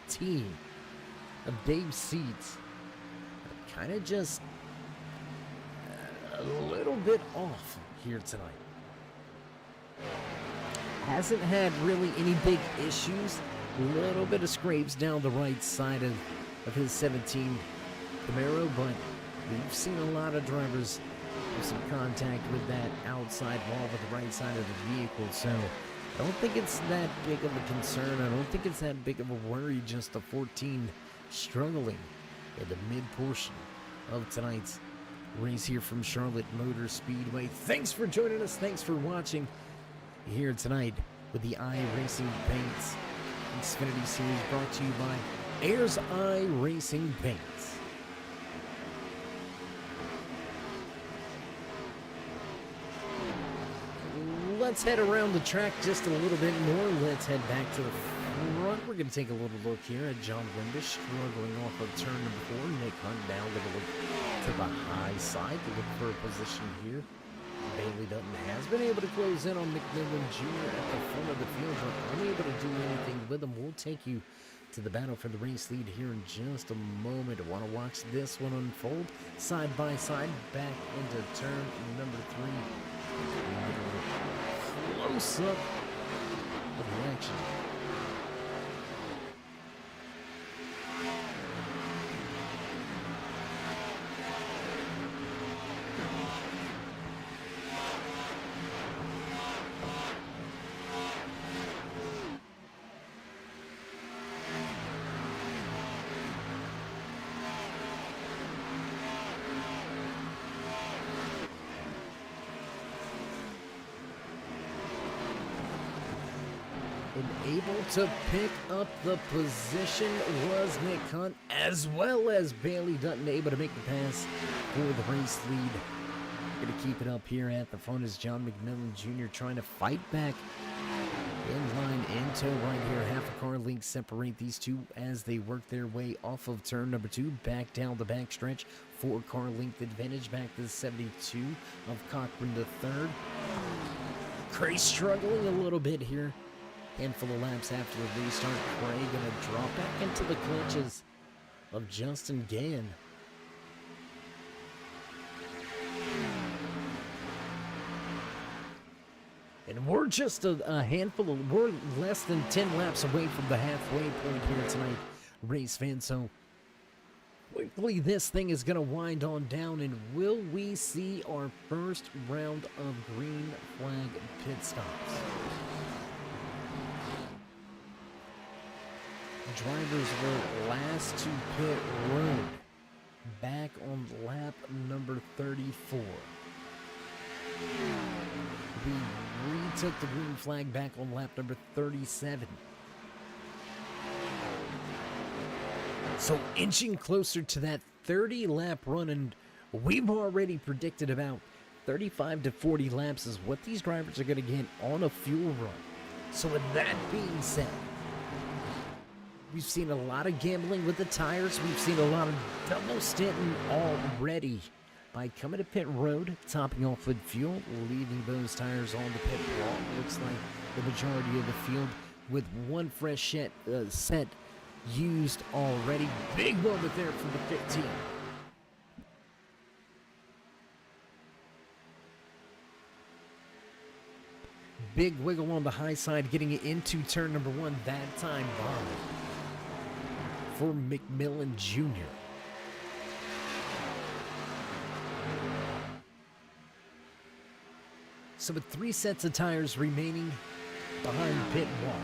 14 of Dave Seeds. Kind of just a little bit off here tonight. Hasn't had really any big issues. A little bit of scrapes down the right side of his 17 Camaro, but we've seen a lot of drivers with some contact with that outside wall with the right side of the vehicle, so I don't think it's that big of a concern. I don't think it's that big of a worry, just the 14 struggling in the mid portion of tonight's race here from Charlotte Motor Speedway. Thanks for joining us. Thanks for watching here tonight with the iRacing Paints Xfinity Series, brought to you by Ayers Eye Racing Paints. Let's head around the track just a little bit more. Let's head back to the front. We're going to take a little look here at John Wimbish struggling off of turn number 4. Nick Hunt now going to look to the high side to look for a position here. Bailey Dutton has been able to close in on McMillan Jr. at the front of the field, but unable to do anything with him. We'll take you to the battle for the race lead here in just a moment. I want to watch this one unfold side by side back into turn number 3. Close up of the action. And able to pick up the position was Nick Hunt, as well as Bailey Dutton, able to make the pass for the race lead. Going to keep it up here at the front is John McMillan Jr. trying to fight back in line into right here. Half a car length separate these two as they work their way off of turn number 2, back down the backstretch. 4 car length advantage back to the 72 of Cochran the third. Cray struggling a little bit here. Handful of laps after the restart. Cray going to drop back into the clutches of Justin Gann. And we're just we're less than 10 laps away from the halfway point here tonight, race fans. So quickly this thing is going to wind on down, and will we see our first round of green flag pit stops? Drivers were last to pit road back on lap number 34. We retook the green flag back on lap number 37. So inching closer to that 30-lap run, and we've already predicted about 35 to 40 laps is what these drivers are going to get on a fuel run. So with that being said, we've seen a lot of gambling with the tires. We've seen a lot of double stinting already by coming to pit road, topping off with fuel, leaving those tires on the pit wall. Looks like the majority of the field with one fresh set used already. Big moment there for the 15. Big wiggle on the high side, getting it into turn number 1. That time bomb for McMillan Jr. So with 3 sets of tires remaining behind pit wall,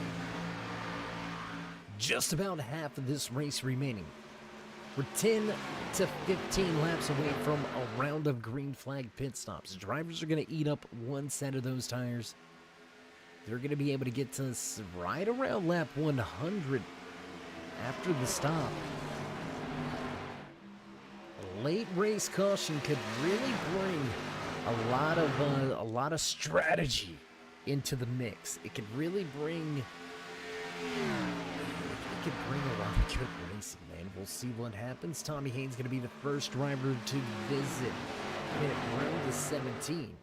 just about half of this race remaining. We're 10 to 15 laps away from a round of green flag pit stops. Drivers are going to eat up 1 set of those tires. They're going to be able to get to right around lap 100 after the stop. A late race caution could really bring a lot of strategy into the mix. It could really bring a lot of good racing, man. We'll see what happens. Tommy Haynes going to be the first driver to visit pit round the 17.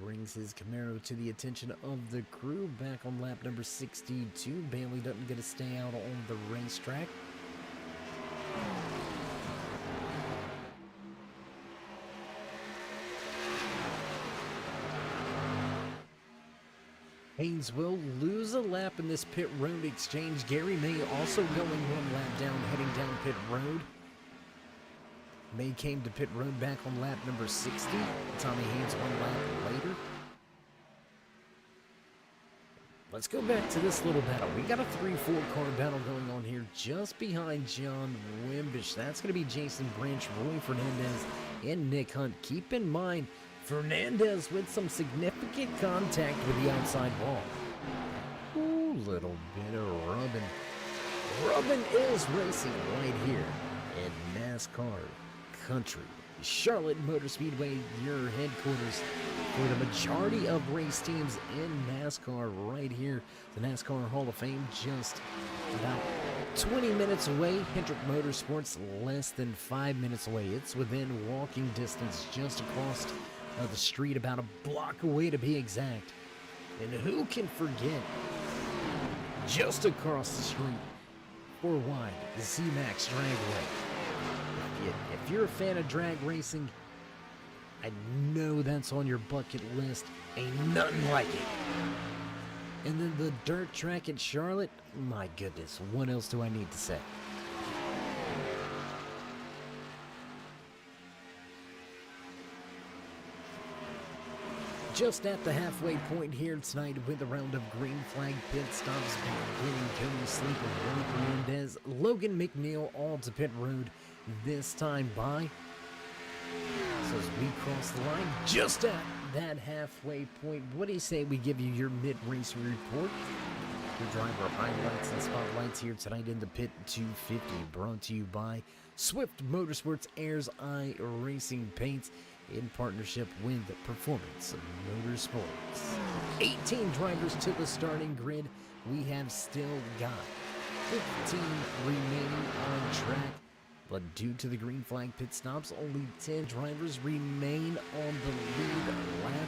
Brings his Camaro to the attention of the crew back on lap number 62. Bailey Dutton going to stay out on the racetrack. Haynes will lose a lap in this pit road exchange. Gary May also going 1 lap down, heading down pit road. May came to pit road back on lap number 60. Tommy Haynes 1 lap later. Let's go back to this little battle. We got a 3-4 car battle going on here just behind John Wimbish. That's going to be Jason Branch, Roy Fernandez, and Nick Hunt. Keep in mind, Fernandez with some significant contact with the outside wall. Ooh, little bit of rubbing Robin is racing right here in NASCAR country. Charlotte Motor Speedway, your headquarters for the majority of race teams in NASCAR right here. The NASCAR Hall of Fame just about 20 minutes away. Hendrick Motorsports less than 5 minutes away. It's within walking distance just across the street, about a block away to be exact. And who can forget, just across the street, 4 wide, the Z-Max Dragway. If you're a fan of drag racing, I know that's on your bucket list. Ain't nothing like it. And then the dirt track at Charlotte, my goodness, what else do I need to say? Just at the halfway point here tonight with a round of green flag pit stops beginning. Cody Sleeper, Roy Hernandez, Logan McNeil all to pit road this time by. So as we cross the line just at that halfway point, what do you say we give you your mid-race report? Your driver highlights and spotlights here tonight in the Pit 250, brought to you by Swift MotorSports Airs Eye Racing Paints in partnership with Performance Motorsports. 18 drivers to the starting grid. We have still got 15 remaining on track, but due to the green flag pit stops, only 10 drivers remain on the lead lap.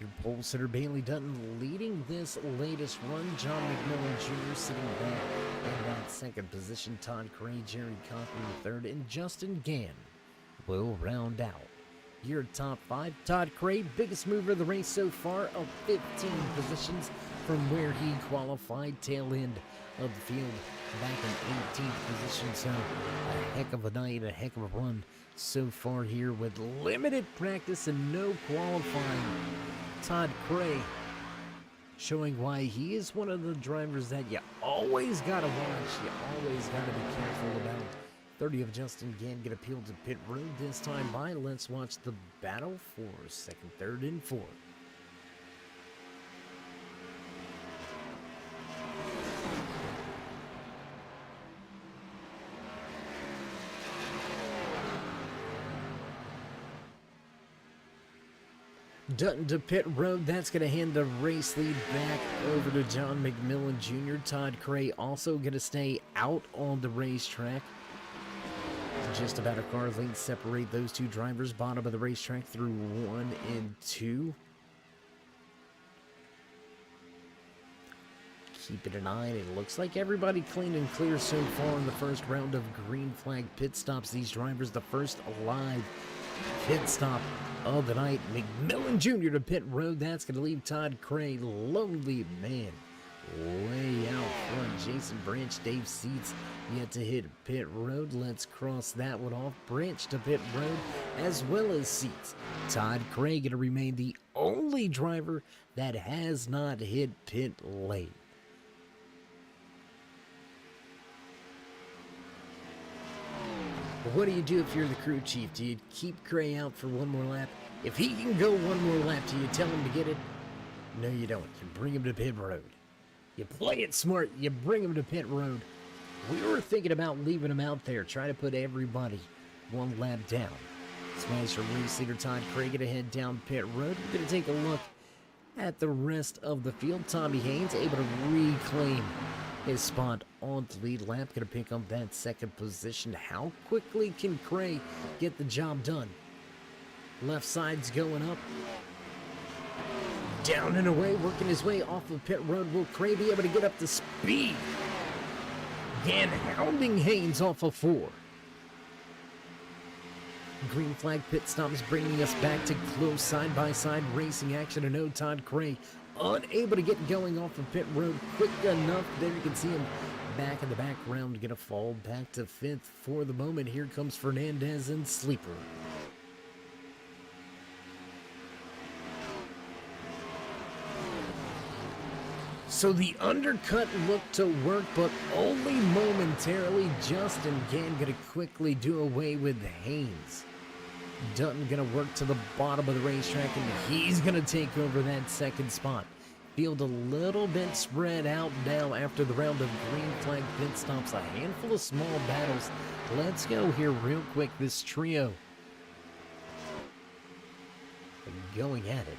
Your pole sitter Bailey Dutton leading this latest run. John McMillan Jr. sitting back in that second position. Todd Cray, Jerry Cochran third, and Justin Gann will round out your top 5. Todd Cray, biggest mover of the race so far, of 15 positions from where he qualified, tail end of the field back in 18th position. So a heck of a night, a heck of a run so far here with limited practice and no qualifying. Todd Cray showing why he is one of the drivers that you always gotta watch, you always gotta be careful about. 30 of Justin Gann get appealed to pit road this time by. Let's watch the battle for second, third, and fourth. Dutton to pit road. That's going to hand the race lead back over to John McMillan Jr. Todd Cray also going to stay out on the racetrack. Just about a car length separate those two drivers. Bottom of the racetrack through 1 and 2. Keep it an eye. It looks like everybody clean and clear so far in the first round of green flag pit stops. These drivers, the first live pit stop of the night. McMillan Jr. to pit road. That's going to leave Todd Cray, lonely man, way out front. Jason Branch, Dave Seats yet to hit pit road. Let's cross that one off. Branch to pit road as well as Seats. Todd Cray going to remain the only driver that has not hit pit lane. What do you do if you're the crew chief? Do you keep Cray out for one more lap? If he can go one more lap, do you tell him to get it? No, you don't. You bring him to pit road. You play it smart. You bring him to pit road. We were thinking about leaving him out there, trying to put everybody one lap down. Smasher race leader Todd Cray going to head down pit road. We're going to take a look at the rest of the field. Tommy Haynes able to reclaim his spot on the lead lap. Going to pick up that second position. How quickly can Cray get the job done? Left side's going up. Down and away, working his way off of pit road. Will Cray be able to get up to speed? Again, hounding Haynes off of 4. Green flag pit stops bringing us back to close side-by-side racing action. And no, Todd Cray unable to get going off of pit road quick enough. There you can see him back in the background, going to fall back to 5th for the moment. Here comes Fernandez and Sleeper. So the undercut looked to work, but only momentarily. Justin Gann going to quickly do away with Haynes. Dutton going to work to the bottom of the racetrack, and he's going to take over that second spot. field a little bit spread out now after the round of green flag pit stops. A handful of small battles. Let's go here real quick. This trio going at it.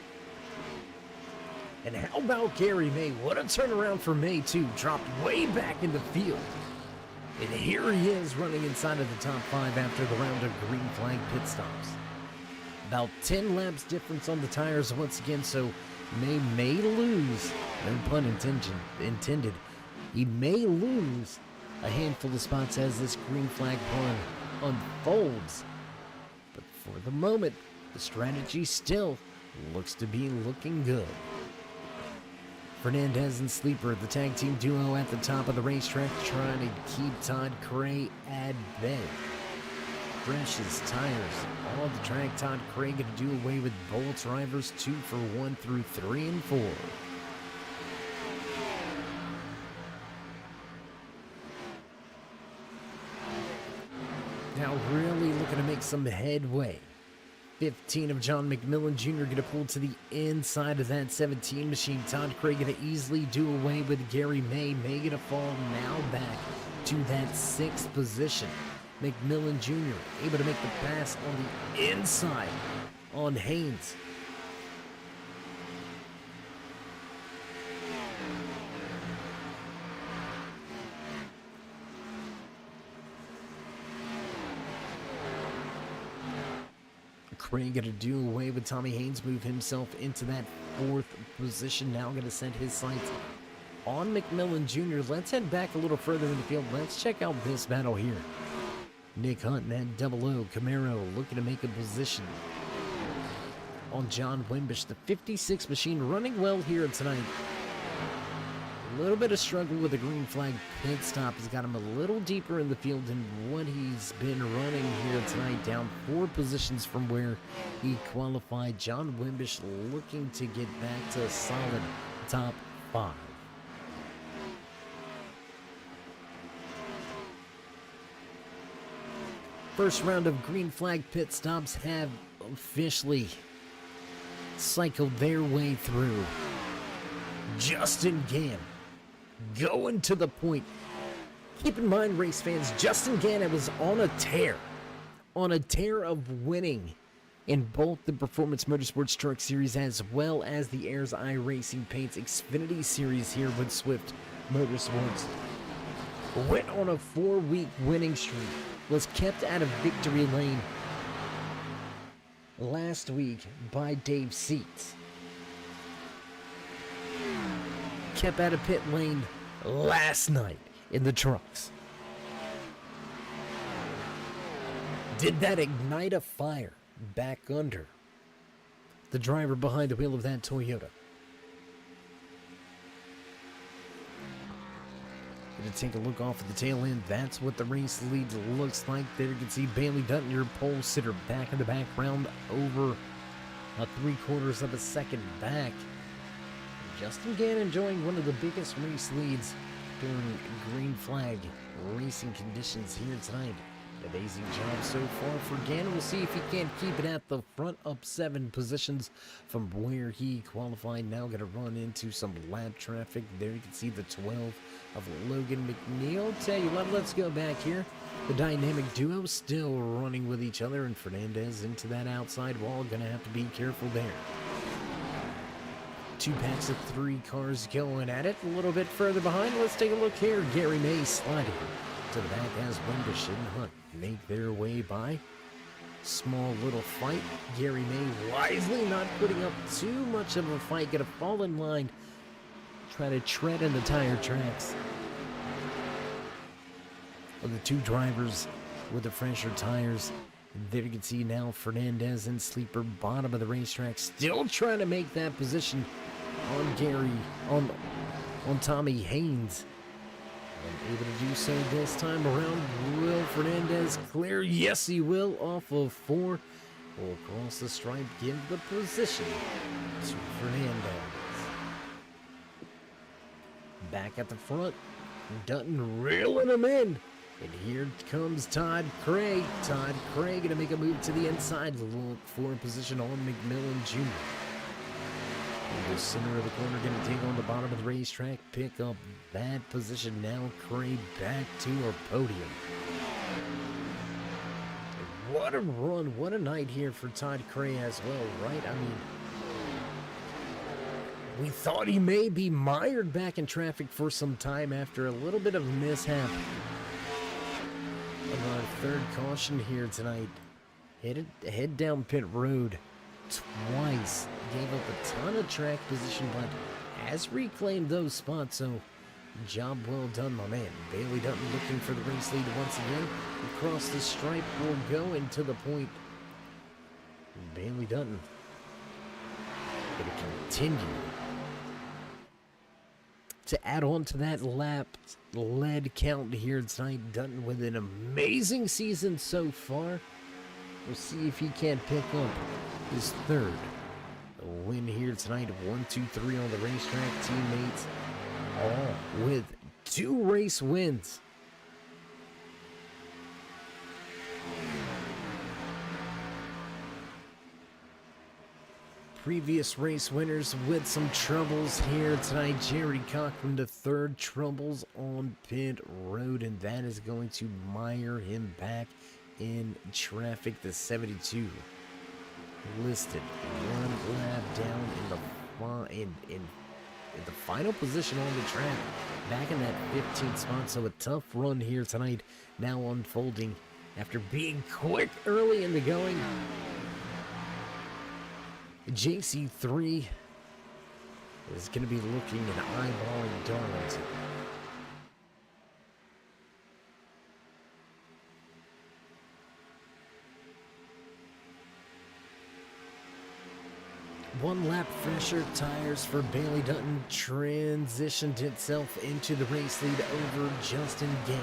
And how about Gary May? What a turnaround for May, too. Dropped way back in the field. And here he is running inside of the top 5 after the round of green flag pit stops. About 10 laps difference on the tires once again, so may lose. No pun intended. He may lose a handful of spots as this green flag run unfolds. But for the moment, the strategy still looks to be looking good. Fernandez and Sleeper, the tag team duo at the top of the racetrack, trying to keep Todd Cray at bay. Fresh as tires on the track. Todd Cray going to do away with both drivers 2 for 1 through 3 and 4. Now really looking to make some headway. 15 of John McMillan Jr. going to pull to the inside of that 17 machine. Todd Cray going to easily do away with Gary May. May going to fall now back to that 6th position. McMillan Jr. able to make the pass on the inside on Haynes. Cray going to do away with Tommy Haynes, move himself into that 4th position. Now going to set his sights on McMillan Jr. Let's head back a little further in the field. Let's check out this battle here. Nick Hunt and that 00 Camaro looking to make a position on John Wimbish. The 56 machine running well here tonight. A little bit of struggle with the green flag pit stop has got him a little deeper in the field than what he's been running here tonight, down 4 positions from where he qualified. John Wimbish looking to get back to a solid top 5. First round of green flag pit stops have officially cycled their way through. Justin Gann going to the point. Keep in mind, race fans, Justin Gann was on a tear of winning in both the Performance Motorsports Truck Series as well as the Ayers iRacing Paints Xfinity Series here with Swift Motorsports. Went on a 4-week winning streak, was kept out of victory lane last week by Dave Seats. Kept out of pit lane last night in the trucks. Did that ignite a fire back under the driver behind the wheel of that Toyota? Gonna take a look off at the tail end. That's what the race lead looks like. There you can see Bailey Dutton, your pole sitter, back in the background, over a 3/4 of a second back. Justin Gann enjoying one of the biggest race leads during green flag racing conditions here tonight. Amazing job so far for Gann. We'll see if he can't keep it at the front, up 7 positions from where he qualified. Now going to run into some lap traffic. There you can see the 12 of Logan McNeil. Tell you what, let's go back here. The dynamic duo still running with each other, and Fernandez into that outside wall. Going to have to be careful there. 2 packs of 3 cars going at it. A little bit further behind. Let's take a look here. Gary May sliding to the back as Wimbish and Hunt make their way by. Small little fight. Gary May wisely not putting up too much of a fight. Gonna fall in line. Try to tread in the tire tracks of the 2 drivers with the fresher tires. There you can see now Fernandez and Sleeper, bottom of the racetrack, still trying to make that position on Tommy Haynes. And able to do so this time around. Will Fernandez clear? Yes, he will, off of 4. Will cross the stripe, give the position to Fernandez. Back at the front, Dutton reeling him in. And here comes Todd Cray. Todd Cray going to make a move to the inside. Look for a position on McMillan Jr. the center of the corner, going to take on the bottom of the racetrack, pick up that position. Now Cray back to our podium. What a run, what a night here for Todd Cray as well, right? I mean, we thought he may be mired back in traffic for some time after a little bit of mishap on our third caution here tonight. Head down pit road twice. Gave up a ton of track position, but has reclaimed those spots, so job well done, my man. Bailey Dutton looking for the race lead once again. Across the stripe will go into the point. Bailey Dutton going to continue to add on to that lap lead count here tonight. Dutton with an amazing season so far. We'll see if he can pick up his third win here tonight. 1, 2, 3 on the racetrack. Teammates all with 2 race wins. Previous race winners with some troubles here tonight. Jerry Cochran, the third, troubles on pit road, and that is going to mire him back in traffic. The 72 listed 1 lap down in the final position on the track, back in that 15th spot. So a tough run here tonight, now unfolding after being quick early in the going. JC3 is going to be looking and eyeballing Darlington. One lap fresher tires for Bailey Dutton transitioned itself into the race lead over Justin Gane.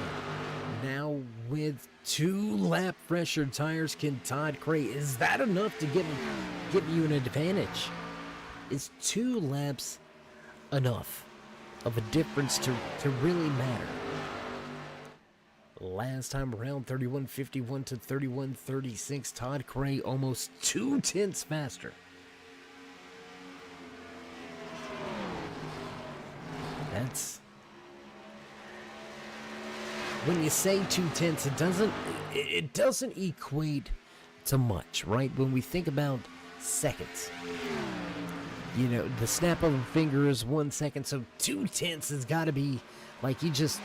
Now with 2 lap fresher tires, can Todd Cray, is that enough to give you an advantage? Is 2 laps enough of a difference to really matter? Last time around, 31:51 to 31:36. Todd Cray almost 2 tenths faster. That's, when you say 2 tenths, it doesn't equate to much, right? When we think about seconds, you know, the snap of a finger is 1 second, so 2 tenths has got to be like, you just,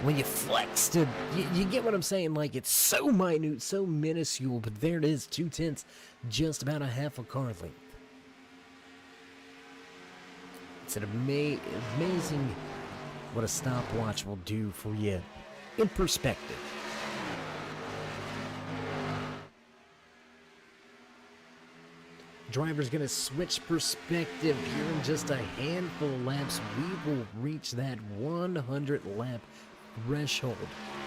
when you flex to, you get what I'm saying? Like, it's so minute, so minuscule, but there it is, 2 tenths, just about a half a car length. It's an amazing what a stopwatch will do for you in perspective. Driver's going to switch perspective here in just a handful of laps. We will reach that 100 lap threshold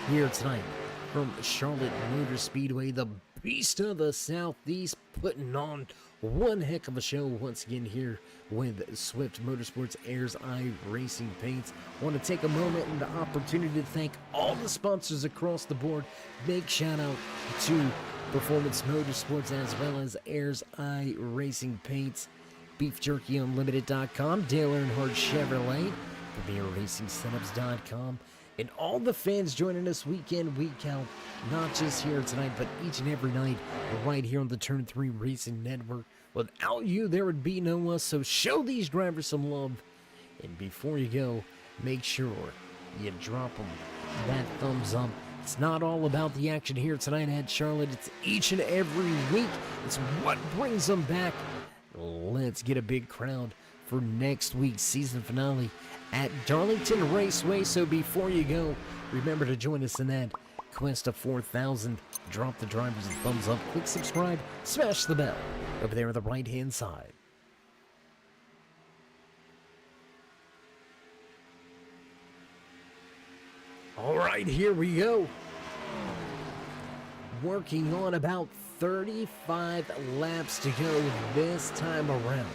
here tonight from Charlotte Motor Speedway, the beast of the Southeast, putting on one heck of a show once again here with Swift MotorSports Ayers Eye Racing Paints. I want to take a moment and the opportunity to thank all the sponsors across the board. Big shout out to Performance Motorsports as well as Ayers Eye Racing Paints, BeefJerkyUnlimited.com, Dale Earnhardt Chevrolet, PremierRacingSetups.com, and all the fans joining us week in, week out, not just here tonight, but each and every night, right here on the Turn 3 Racing Network. Without you, there would be no us, so show these drivers some love. And before you go, make sure you drop them that thumbs up. It's not all about the action here tonight at Charlotte. It's each and every week. It's what brings them back. Let's get a big crowd for next week's season finale at Darlington Raceway. So before you go, remember to join us in that quest of 4,000. Drop the drivers a thumbs up, click subscribe, smash the bell over there on the right-hand side. All right, here we go. Working on about 35 laps to go this time around.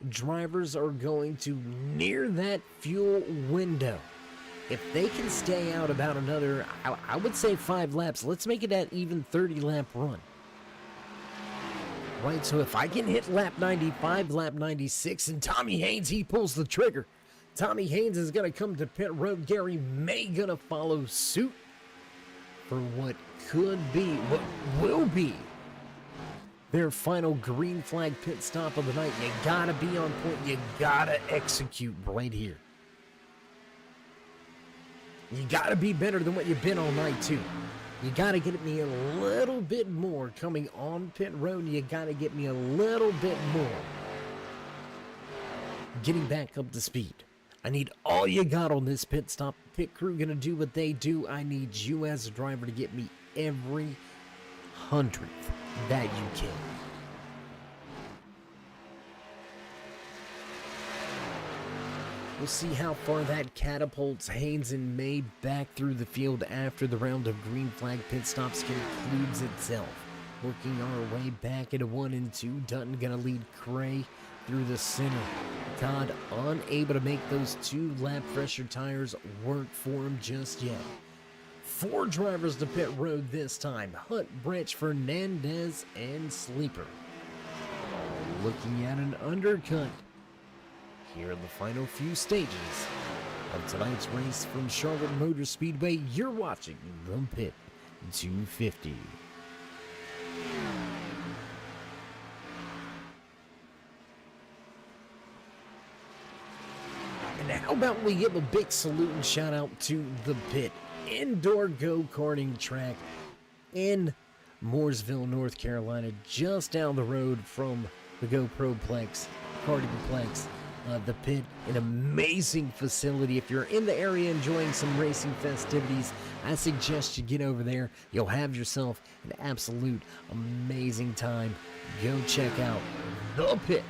Drivers are going to near that fuel window. If they can stay out about another, I would say 5 laps, let's make it that even 30-lap run. right? So if I can hit lap 95, lap 96, and Tommy Haynes, he pulls the trigger. Tommy Haynes is going to come to pit road. Gary May going to follow suit for what could be, what will be their final green flag pit stop of the night. You got to be on point. You got to execute right here. You got to be better than what you've been all night, too. You got to get me a little bit more coming on pit road. You got to get me a little bit more getting back up to speed. I need all you got on this pit stop. Pit crew going to do what they do. I need you as a driver to get me every hundredth that you can. We'll see how far that catapults Haynes and May back through the field after the round of green flag pit stops concludes itself. Working our way back into 1 and 2. Dutton gonna lead Cray through the center. Todd unable to make those 2 lap pressure tires work for him just yet. 4 drivers to pit road this time. Hunt, Branch, Fernandez, and Sleeper. All looking at an undercut. Here are the final few stages of tonight's race from Charlotte Motor Speedway. You're watching the Pit 250. And how about we give a big salute and shout out to the Pit indoor go-karting track in Mooresville, North Carolina, just down the road from the GoProplex, Kartingplex. The Pit, an amazing facility. If you're in the area enjoying some racing festivities, I suggest you get over there. You'll have yourself an absolute amazing time. Go check out The Pit.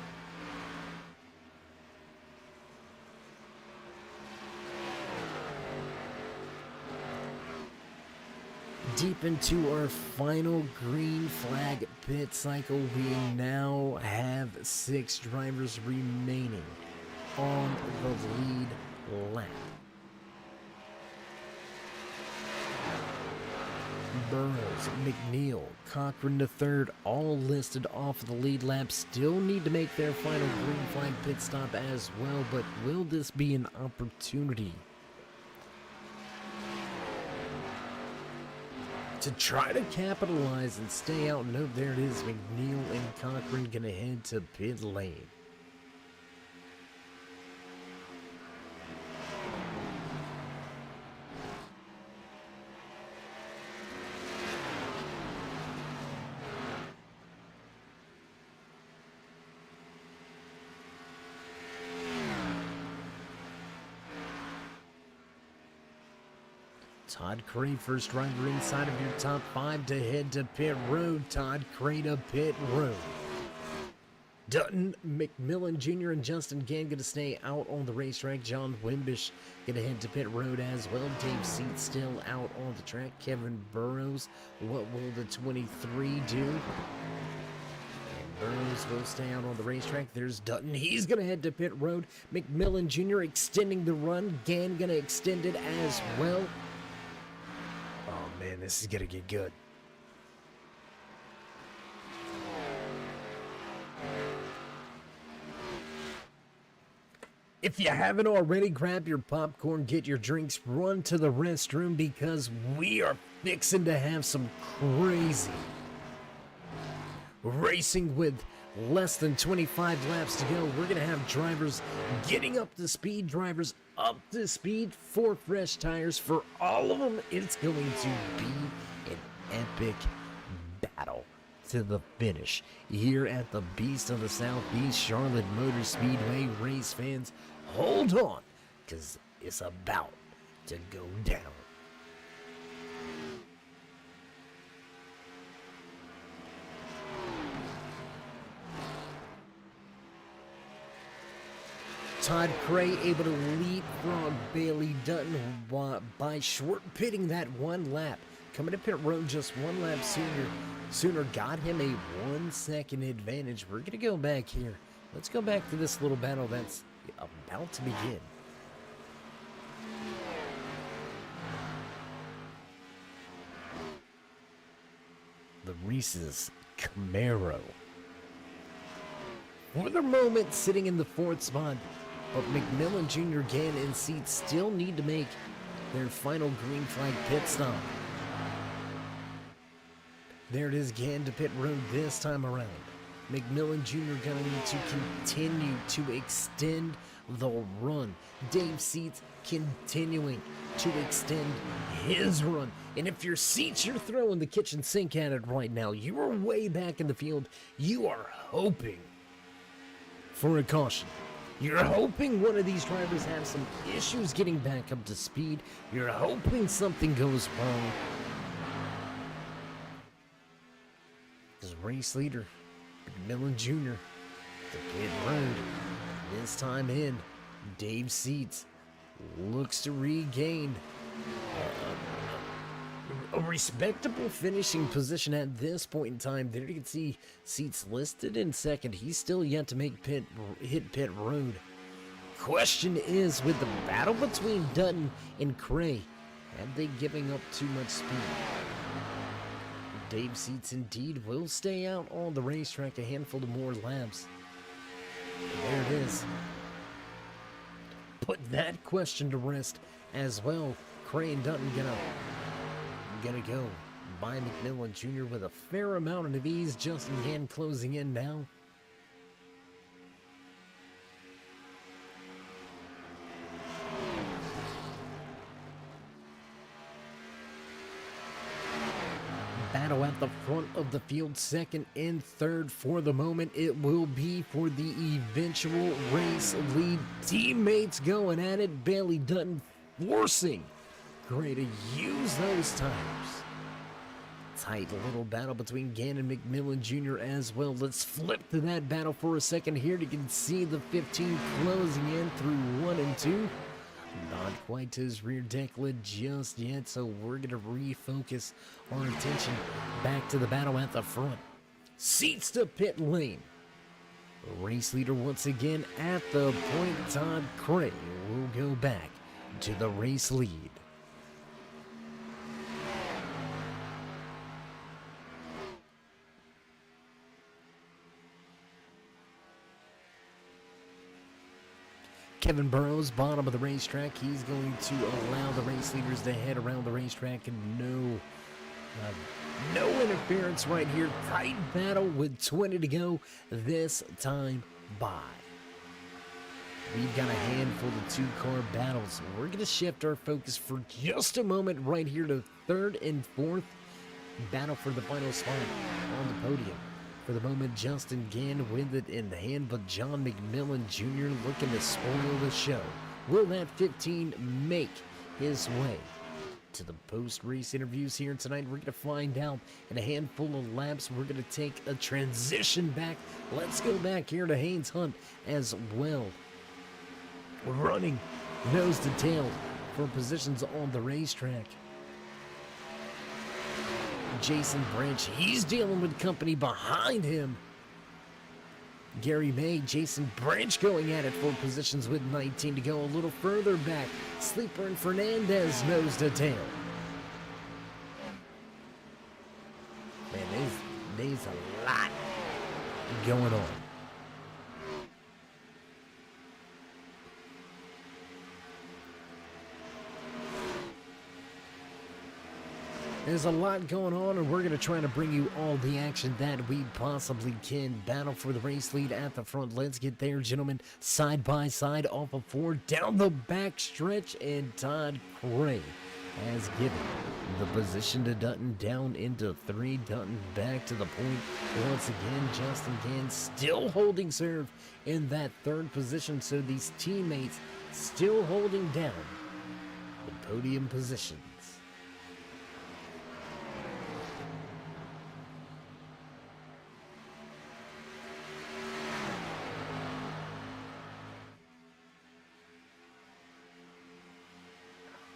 Deep into our final green flag pit cycle, we now have 6 drivers remaining on the lead lap. Burrows, McNeil, Cochran III, all listed off the lead lap, still need to make their final green flag pit stop as well, but will this be an opportunity to try to capitalize and stay out? No, there it is. McNeil and Cochran gonna head to pit lane. Todd Cray, first driver inside of your top 5 to head to pit road. Todd Cray to pit road. Dutton, McMillan Jr. and Justin Gann going to stay out on the racetrack. John Wimbish going to head to pit road as well. Dave Seat still out on the track. Kevin Burrows, what will the 23 do? And Burrows will stay out on the racetrack. There's Dutton. He's going to head to pit road. McMillan Jr. extending the run. Gann going to extend it as well. Man, this is gonna get good. If you haven't already, grab your popcorn, get your drinks, run to the restroom, because we are fixing to have some crazy racing with less than 25 laps to go. We're going to have drivers getting up to speed, drivers up to speed for fresh tires. For all of them, it's going to be an epic battle to the finish here at the Beast of the Southeast, Charlotte Motor Speedway. Race fans, hold on, because it's about to go down. Todd Cray able to leapfrog Bailey Dutton by short pitting that one lap. Coming to pit road just one lap sooner got him a 1 second advantage. We're going to go back here. Let's go back to this little battle that's about to begin. The Reese's Camaro for the moment sitting in the 4th spot. But McMillan Jr., Gann, and Seats still need to make their final green flag pit stop. There it is, Gann to pit road this time around. McMillan Jr. going to continue to extend the run. Dave Seats continuing to extend his run. And if your Seats, you're throwing the kitchen sink at it right now. You are way back in the field. You are hoping for a caution. You're hoping one of these drivers has some issues getting back up to speed. You're hoping something goes wrong. His race leader, McMillan Jr., the pit road. This time in, Dave Seats looks to regain a respectable finishing position at this point in time. There you can see Seats listed in second. He's still yet to make hit pit road. Question is, with the battle between Dutton and Cray, have they giving up too much speed? Dave Seats indeed will stay out on the racetrack a handful of more laps. There it is. Put that question to rest as well. Cray and Dutton gonna go by McMillan Jr. with a fair amount of ease. Justin Gann closing in now. Battle at the front of the field, second and third for the moment. It will be for the eventual race lead. Teammates going at it. Bailey Dutton forcing Gray to use those tires. Tight little battle between Gann and McMillan Jr. as well. Let's flip to that battle for a second here. You can see the 15 closing in through 1 and 2. Not quite to his rear deck lid just yet, so we're going to refocus our attention back to the battle at the front. Seats to pit lane. Race leader once again at the point. Todd Cray will go back to the race lead. Kevin Burrows, bottom of the racetrack. He's going to allow the race leaders to head around the racetrack, and no interference right here. Tight battle with 20 to go this time by. We've got a handful of two-car battles. We're going to shift our focus for just a moment right here to third and fourth. Battle for the final spot on the podium. For the moment, Justin Gann with it in the hand, but John McMillan Jr. looking to spoil the show. Will that 15 make his way to the post-race interviews here tonight? We're going to find out in a handful of laps. We're going to take a transition back. Let's go back here to Haynes Hunt as well. Running nose to tail for positions on the racetrack. Jason Branch, he's dealing with company behind him. Gary May, Jason Branch going at it for positions with 19 to go. A little further back, Sleeper and Fernandez nose to tail. Man, there's a lot going on. There's a lot going on, and we're going to try to bring you all the action that we possibly can. Battle for the race lead at the front. Let's get there, gentlemen. Side by side off of 4 down the back stretch, and Todd Cray has given the position to Dutton down into 3. Dutton back to the point. Once again, Justin Gann still holding serve in that 3rd position, so these teammates still holding down the podium positions.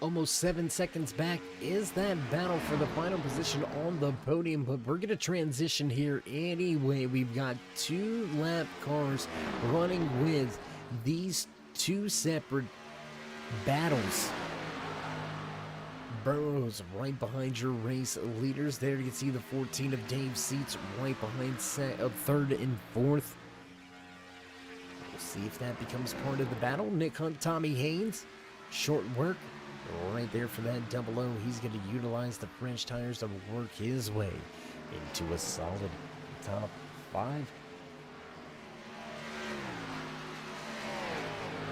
Almost 7 seconds back is that battle for the final position on the podium, but we're going to transition here anyway. We've got 2 lap cars running with these 2 separate battles. Burrows right behind your race leaders. There you can see the 14 of Dave Seats right behind 3rd and 4th. We'll see if that becomes part of the battle. Nick Hunt, Tommy Haynes. Short work right there for that double O. He's going to utilize the French tires to work his way into a solid top 5.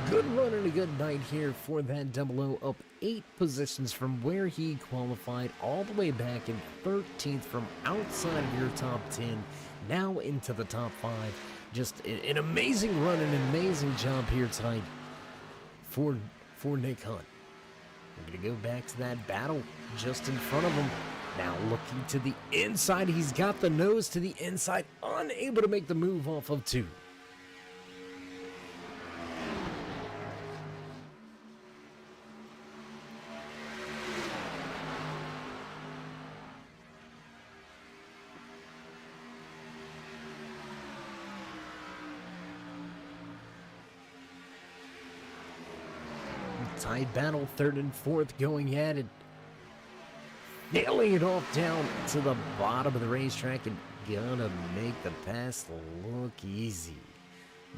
Good run and a good night here for that double O, up 8 positions from where he qualified, all the way back in 13th from outside of your top 10, now into the top 5. Just an amazing run, an amazing job here tonight for Nick Hunt. We're going to go back to that battle just in front of him. Now looking to the inside, he's got the nose to the inside, unable to make the move off of 2. Tight battle, 3rd and 4th going at it. Nailing it off down to the bottom of the racetrack and gonna make the pass look easy.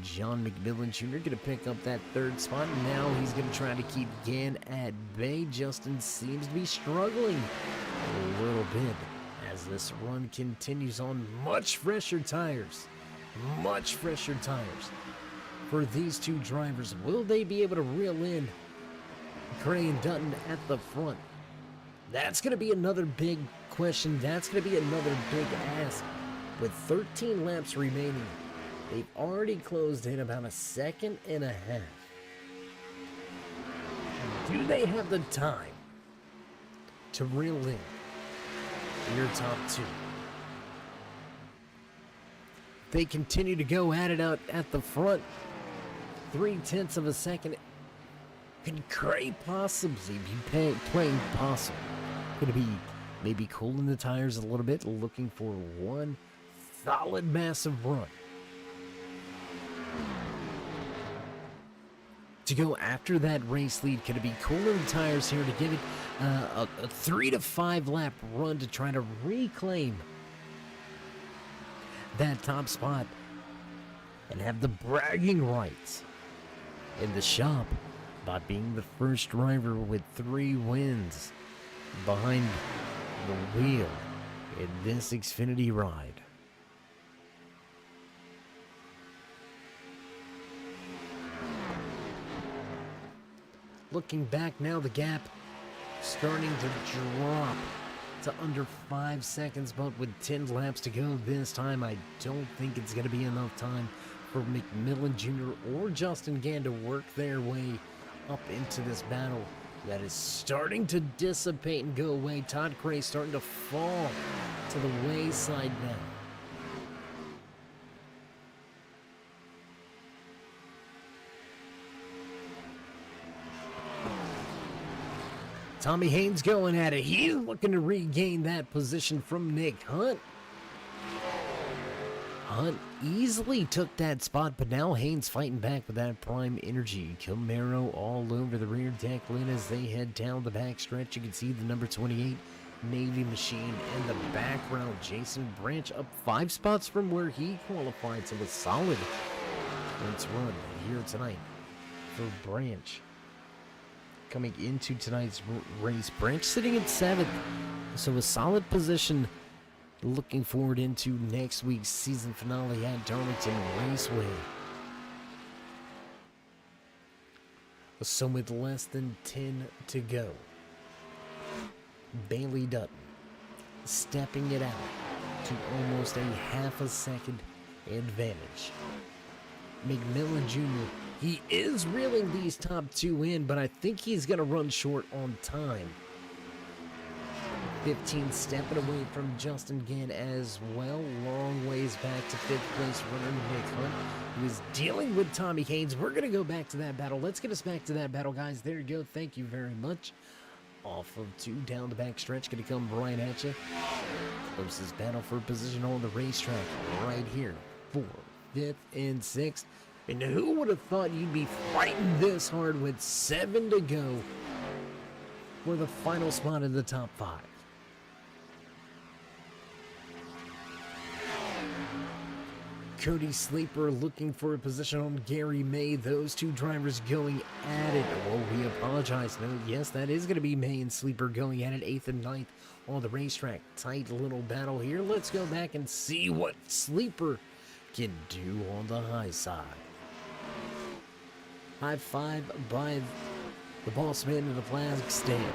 John McMillan Jr. gonna pick up that 3rd spot. Now he's gonna try to keep Gann at bay. Justin seems to be struggling a little bit as this run continues on. Much fresher tires. Much fresher tires for these 2 drivers. Will they be able to reel in Gray and Dutton at the front? That's going to be another big question. That's going to be another big ask. With 13 laps remaining, they've already closed in about a 1.5 seconds. Do they have the time to reel in your top 2? They continue to go at it out at the front. 0.3 of a second. Could Gray possibly be playing possum? Going to be maybe cooling the tires a little bit, looking for one solid, massive run to go after that race lead. Could it be cooling the tires here to give it a 3 to 5 lap run to try to reclaim that top spot and have the bragging rights in the shop about being the first driver with 3 wins behind the wheel in this Xfinity ride? Looking back now, the gap starting to drop to under 5 seconds, but with 10 laps to go this time, I don't think it's going to be enough time for McMillan Jr. or Justin Gann to work their way up into this battle that is starting to dissipate and go away. Todd Gray starting to fall to the wayside now. Tommy Haynes going at it. He's looking to regain that position from Nick Hunt. Hunt easily took that spot, but now Haynes fighting back with that prime energy. Camaro all over the rear deck lane as they head down the back stretch. You can see the number 28 Navy machine in the background. Jason Branch up 5 spots from where he qualified, so a solid points run here tonight for Branch. Coming into tonight's race, Branch sitting at 7th, so a solid position. Looking forward into next week's season finale at Darlington Raceway. So with less than 10 to go, Bailey Dutton stepping it out to almost a 0.5 second advantage. McMillan Jr., he is reeling these top 2 in, but I think he's going to run short on time. 15 stepping away from Justin Gann as well. Long ways back to 5th place runner Nick Hunt, who is dealing with Tommy Haynes. We're going to go back to that battle. Let's get us back to that battle, guys. There you go. Thank you very much. Off of 2 down the back stretch. Going to come right at you. Closest battle for position on the racetrack right here. 4th, 5th, and 6th. And who would have thought you'd be fighting this hard with 7 to go for the final spot in the top 5? Cody Sleeper looking for a position on Gary May. Those two drivers going at it. Oh, we apologize. No, yes, that is going to be May and Sleeper going at it, 8th and 9th on the racetrack. Tight little battle here. Let's go back and see what Sleeper can do on the high side. High five by the boss man in the flag stand.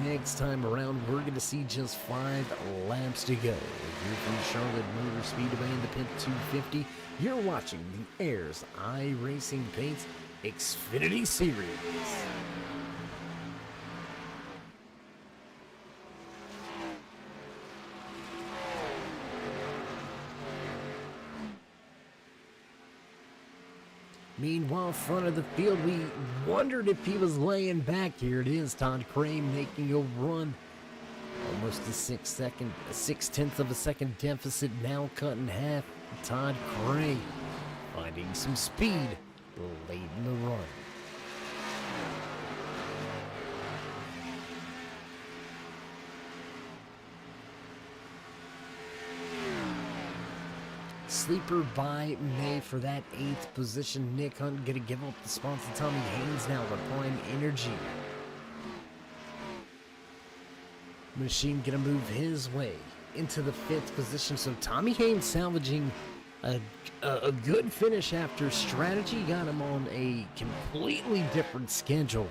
Next time around, we're going to see just 5 laps to go. Here from Charlotte Motor Speedway in the Pit 250, you're watching the Ayers iRacing Paints Xfinity Series. Meanwhile, front of the field, we wondered if he was laying back. Here it is, Todd Crane making a run. Almost a 6/10 of a second deficit, now cut in half. Todd Crane finding some speed late in the run. Sleeper by May for that 8th position. Nick Hunt gonna give up the spot to Tommy Haynes now, the Prime Energy. Machine gonna move his way into the 5th position. So Tommy Haynes salvaging a good finish after strategy got him on a completely different schedule.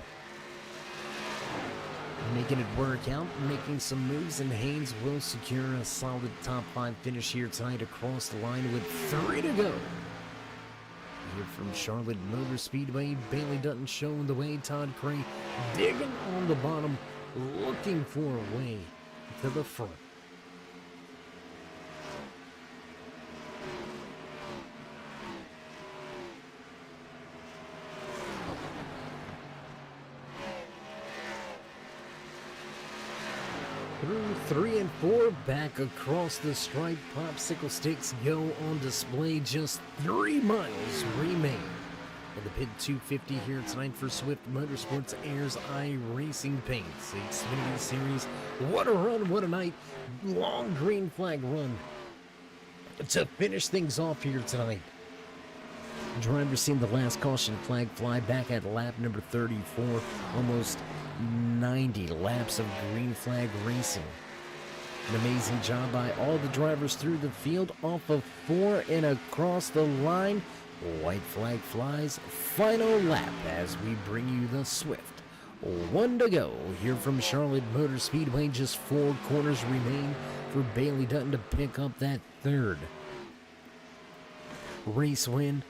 Making it work out, making some moves, and Haynes will secure a solid top 5 finish here tonight across the line with 3 to go. Here from Charlotte Motor Speedway, Bailey Dutton showing the way. Todd Cray digging on the bottom, looking for a way to the front. Through 3 and 4, back across the stripe, popsicle sticks go on display. Just 3 miles remain in the Pit 250 here tonight for Swift Motorsports Ayers iRacing Paints Xfinity Series. What a run, what a night. Long green flag run to finish things off here tonight. Driver seen the last caution flag fly back at lap number 34. Almost 90 laps of green flag racing. An amazing job by all the drivers through the field, off of 4 and across the line. White flag flies, final lap as we bring you the Swift. 1 to go here from Charlotte Motor Speedway. Just 4 corners remain for Bailey Dutton to pick up that 3rd race win.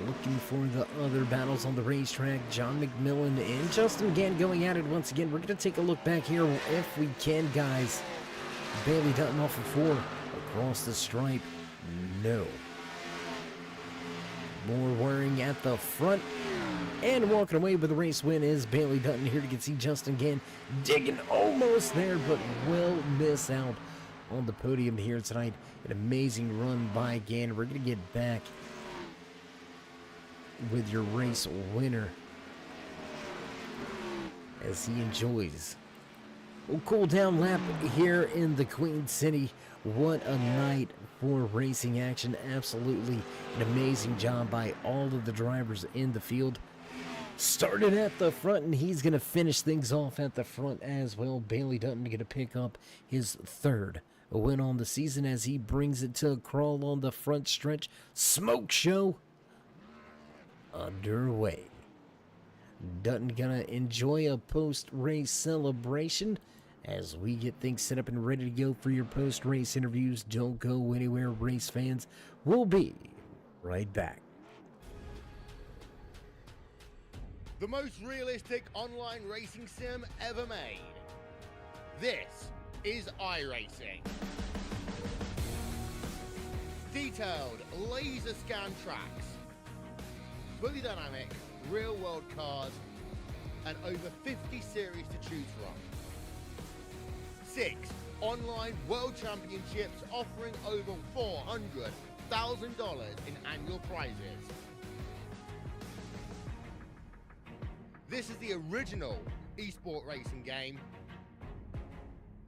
Looking for the other battles on the racetrack. John McMillan and Justin Gann going at it once again. We're going to take a look back here if we can, guys. Bailey Dutton off of 4. Across the stripe. No. More wearing at the front. And walking away with the race win is Bailey Dutton. Here to get see Justin Gann digging almost there, but will miss out on the podium here tonight. An amazing run by Gann. We're going to get back with your race winner as he enjoys a cool down lap here in the Queen City. What a night for racing action. Absolutely an amazing job by all of the drivers in the field. Started at the front, and he's going to finish things off at the front as well. Bailey Dutton going to pick up his 3rd win on the season as he brings it to a crawl on the front stretch. Smoke show underway. Dutton gonna enjoy a post-race celebration as we get things set up and ready to go for your post-race interviews. Don't go anywhere, race fans. We'll be right back. The most realistic online racing sim ever made. This is iRacing. Detailed laser scan tracks, fully dynamic, real-world cars, and over 50 series to choose from. 6 online world championships offering over $400,000 in annual prizes. This is the original esport racing game.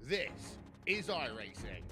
This is iRacing.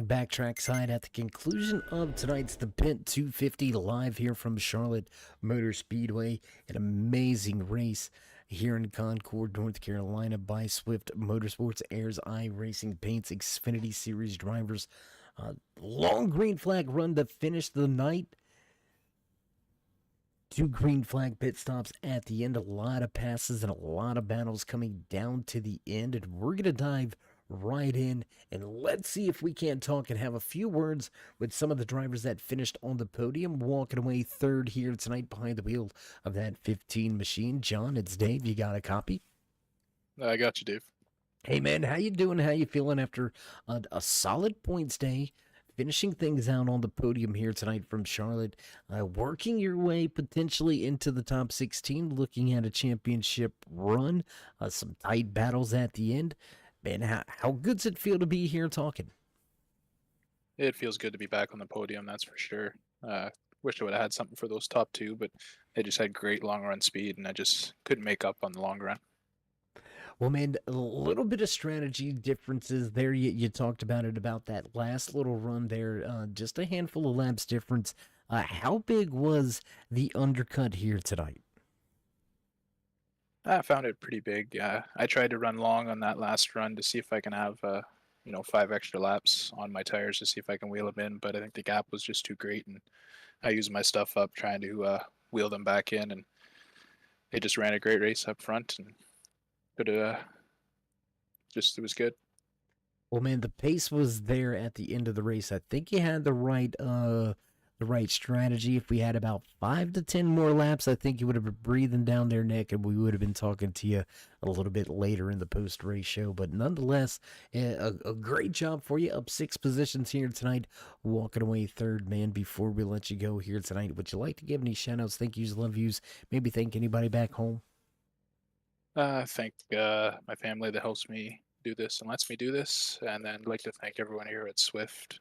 And backtrack side at the conclusion of tonight's The Pit 250 live here from Charlotte Motor Speedway. An amazing race here in Concord, North Carolina by Swift MotorSports. Airs iRacing Paints Xfinity Series drivers. Long green flag run to finish the night. 2 green flag pit stops at the end. A lot of passes and a lot of battles coming down to the end. And we're going to dive right in and let's see if we can't talk and have a few words with some of the drivers that finished on the podium, walking away third here tonight behind the wheel of that 15 machine. John, it's Dave. You got a copy? I got you, Dave. Hey man, how you doing? How you feeling after a solid points day? Finishing things out on the podium here tonight from Charlotte, working your way potentially into the top 16, looking at a championship run, some tight battles at the end. Man, how good's it feel to be here talking? It feels good to be back on the podium, that's for sure. Wish I would have had something for those top two, but they just had great long run speed, and I just couldn't make up on the long run. Well, man, a little bit of strategy differences there. You talked about it, about that last little run there, just a handful of laps difference. How big was the undercut here tonight? I found it pretty big. I tried to run long on that last run to see if I can have, 5 extra laps on my tires to see if I can wheel them in, but I think the gap was just too great, and I used my stuff up trying to wheel them back in, and they just ran a great race up front, and it was good. Well, man, the pace was there at the end of the race. I think you had the right strategy. If we had about 5 to 10 more laps, I think you would have been breathing down their neck, and we would have been talking to you a little bit later in the post-race show. But nonetheless, a great job for you. Up 6 positions here tonight, walking away third, man. Before we let you go here tonight, would you like to give any shout-outs, thank yous, love yous, maybe thank anybody back home? Thank my family that helps me do this and lets me do this, and then I'd like to thank everyone here at Swift,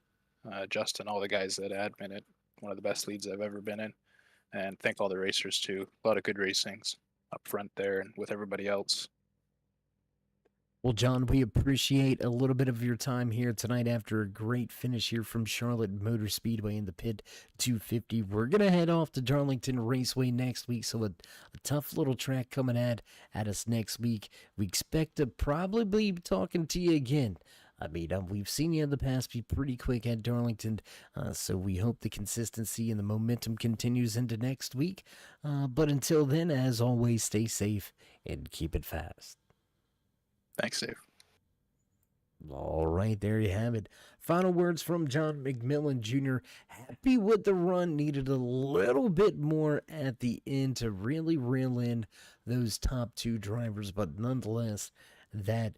Justin, all the guys that admin it. One of the best leads I've ever been in, and thank all the racers too. A lot of good racings up front there and with everybody else. Well, John, we appreciate a little bit of your time here tonight after a great finish here from Charlotte Motor Speedway in the Pit 250. We're going to head off to Darlington Raceway next week, so a tough little track coming at us next week. We expect to probably be talking to you again. I mean, we've seen you in the past be pretty quick at Darlington, so we hope the consistency and the momentum continues into next week. But until then, as always, stay safe and keep it fast. Thanks, Dave. All right, there you have it. Final words from John McMillan Jr. Happy with the run. Needed a little bit more at the end to really reel in those top 2 drivers, but nonetheless, that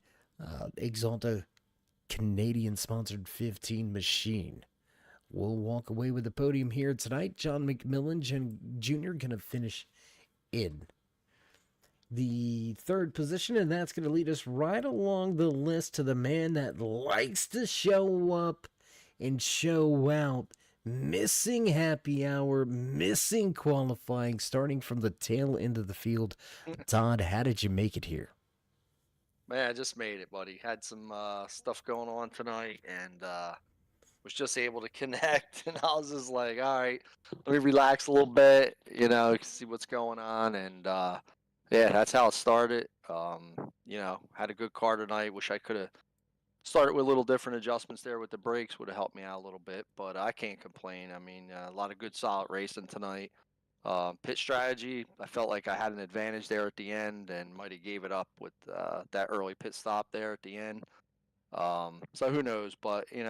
Exalta Canadian-sponsored 15 machine will walk away with the podium here tonight. John McMillan Jr. going to finish in the 3rd position, and that's going to lead us right along the list to the man that likes to show up and show out, missing happy hour, missing qualifying, starting from the tail end of the field. Todd, how did you make it here? Man, I just made it, buddy. Had some stuff going on tonight, and was just able to connect. And I was just like, all right, let me relax a little bit, see what's going on. And yeah, that's how it started. Had a good car tonight. Wish I could have started with a little different adjustments there with the brakes. Would have helped me out a little bit, but I can't complain. I mean, a lot of good, solid racing tonight. Pit strategy, I felt like I had an advantage there at the end and might have gave it up with that early pit stop there at the end. So who knows, but it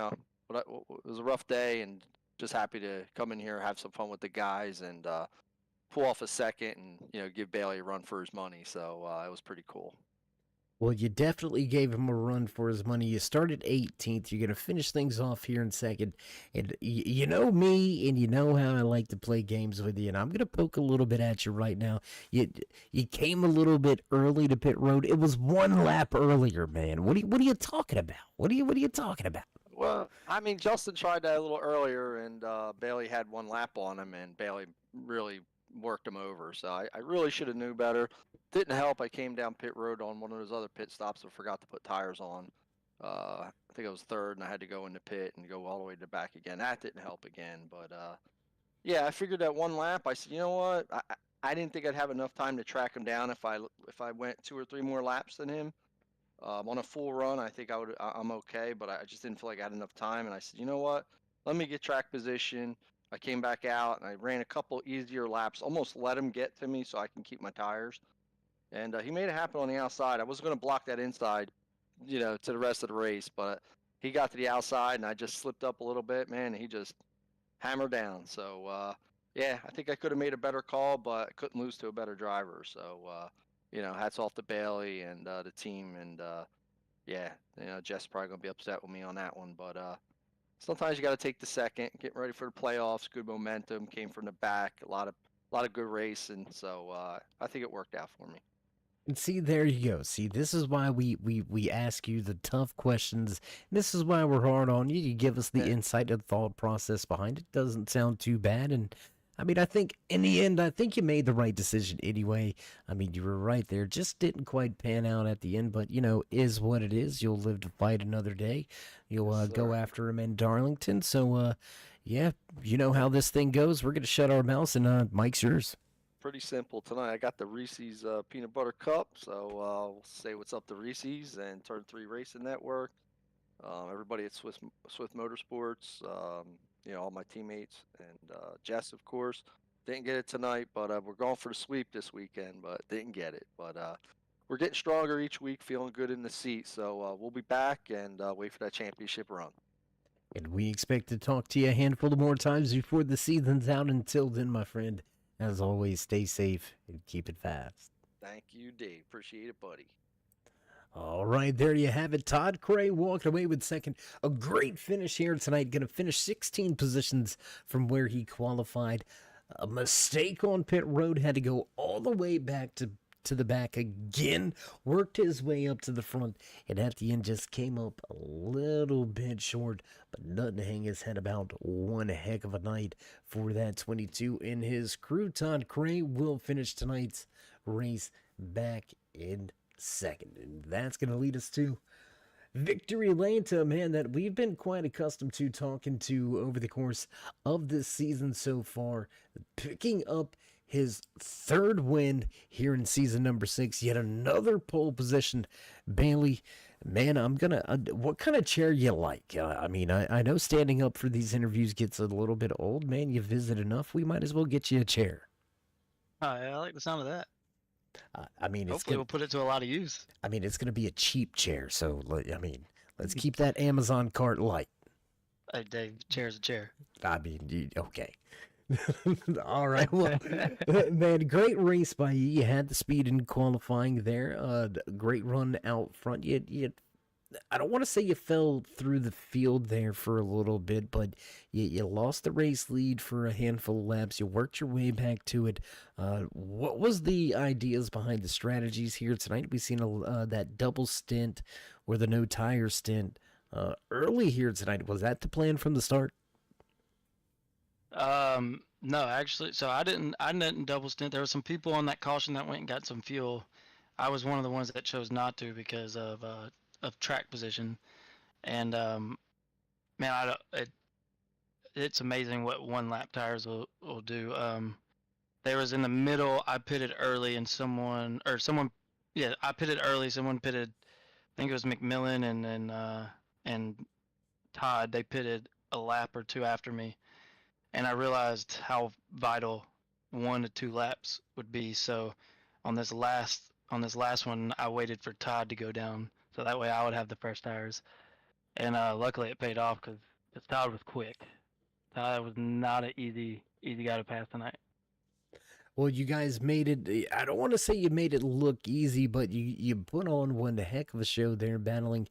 was a rough day, and just happy to come in here, have some fun with the guys, and pull off a second and give Bailey a run for his money. So it was pretty cool. Well, you definitely gave him a run for his money. You started 18th. You're going to finish things off here in second. And you know me, and you know how I like to play games with you. And I'm going to poke a little bit at you right now. You came a little bit early to pit road. It was 1 lap earlier, man. What are you talking about? What are you talking about? Well, I mean, Justin tried that a little earlier, and Bailey had 1 lap on him, and Bailey really worked him over. So I really should have knew better. Didn't help. I came down pit road on one of those other pit stops and forgot to put tires on. I think I was third, and I had to go in the pit and go all the way to the back again. That didn't help again, but yeah, I figured that one lap. I said, you know what? I didn't think I'd have enough time to track him down if I went 2 or 3 more laps than him. On a full run, I think I'm okay, but I just didn't feel like I had enough time. And I said, you know what? Let me get track position. I came back out and I ran a couple easier laps, almost let him get to me so I can keep my tires. And he made it happen on the outside. I was going to block that inside, to the rest of the race, but he got to the outside and I just slipped up a little bit, man. And he just hammered down. So, yeah, I think I could have made a better call, but I couldn't lose to a better driver. So, hats off to Bailey and the team. And, yeah, Jeff's probably going to be upset with me on that one. But sometimes you got to take the second, getting ready for the playoffs, good momentum, came from the back, a lot of good racing. So I think it worked out for me. And see, there you go. See, this is why we ask you the tough questions. This is why we're hard on you. You give us the insight and thought process behind it. Doesn't sound too bad. And I mean, I think in the end, I think you made the right decision anyway. I mean, you were right there. Just didn't quite pan out at the end, but is what it is. You'll live to fight another day. You'll go after him in Darlington. So, yeah, you know how this thing goes. We're gonna shut our mouths, and Mike's yours. Pretty simple tonight. I got the Reese's peanut butter cup, so we'll say what's up to Reese's and Turn 3 Racing Network. Everybody at Swift Motorsports, all my teammates, and Jess, of course. Didn't get it tonight, but we're going for the sweep this weekend, but didn't get it. But we're getting stronger each week, feeling good in the seat, so we'll be back and wait for that championship run. And we expect to talk to you a handful of more times before the season's out. Until then, my friend, as always, stay safe and keep it fast. Thank you, Dave. Appreciate it, buddy. All right, there you have it. Todd Cray walked away with second. A great finish here tonight. Going to finish 16 positions from where he qualified. A mistake on pit road. Had to go all the way back to the back again. Worked his way up to the front. And at the end just came up a little bit short. But nothing to hang his head about. One heck of a night for that 22 in his crew. Todd Cray will finish tonight's race back in second. And that's going to lead us to victory lane, to a man that we've been quite accustomed to talking to over the course of this season so far. Picking up his third win here in season number 6. Yet another pole position. Bailey, man, what kind of chair you like? I mean, I know standing up for these interviews gets a little bit old. Man, you visit enough. We might as well get you a chair. I like the sound of that. I mean, hopefully we'll put it to a lot of use. I mean, it's going to be a cheap chair. So, I mean, let's keep that Amazon cart light. Hey, Dave, chair's a chair. I mean, okay. All right, well, man, great race by you. You had the speed in qualifying there. Great run out front. I don't want to say you fell through the field there for a little bit, but you lost the race lead for a handful of laps. You worked your way back to it. What was the ideas behind the strategies here tonight? We've seen that double stint or the no tire stint early here tonight. Was that the plan from the start? No, actually, so I didn't double stint. There were some people on that caution that went and got some fuel. I was one of the ones that chose not to because of track position. And man, it's amazing what one lap tires will do. There was in the middle. I pitted early, and I pitted early. Someone pitted. I think it was McMillan and Todd. They pitted a lap or two after me. And I realized how vital 1 to 2 laps would be. So on this last one, I waited for Todd to go down, so that way I would have the fresh tires. And luckily it paid off because Todd was quick. Todd was not an easy guy to pass tonight. Well, you guys made it. I don't want to say you made it look easy, but you put on one heck of a show there, battling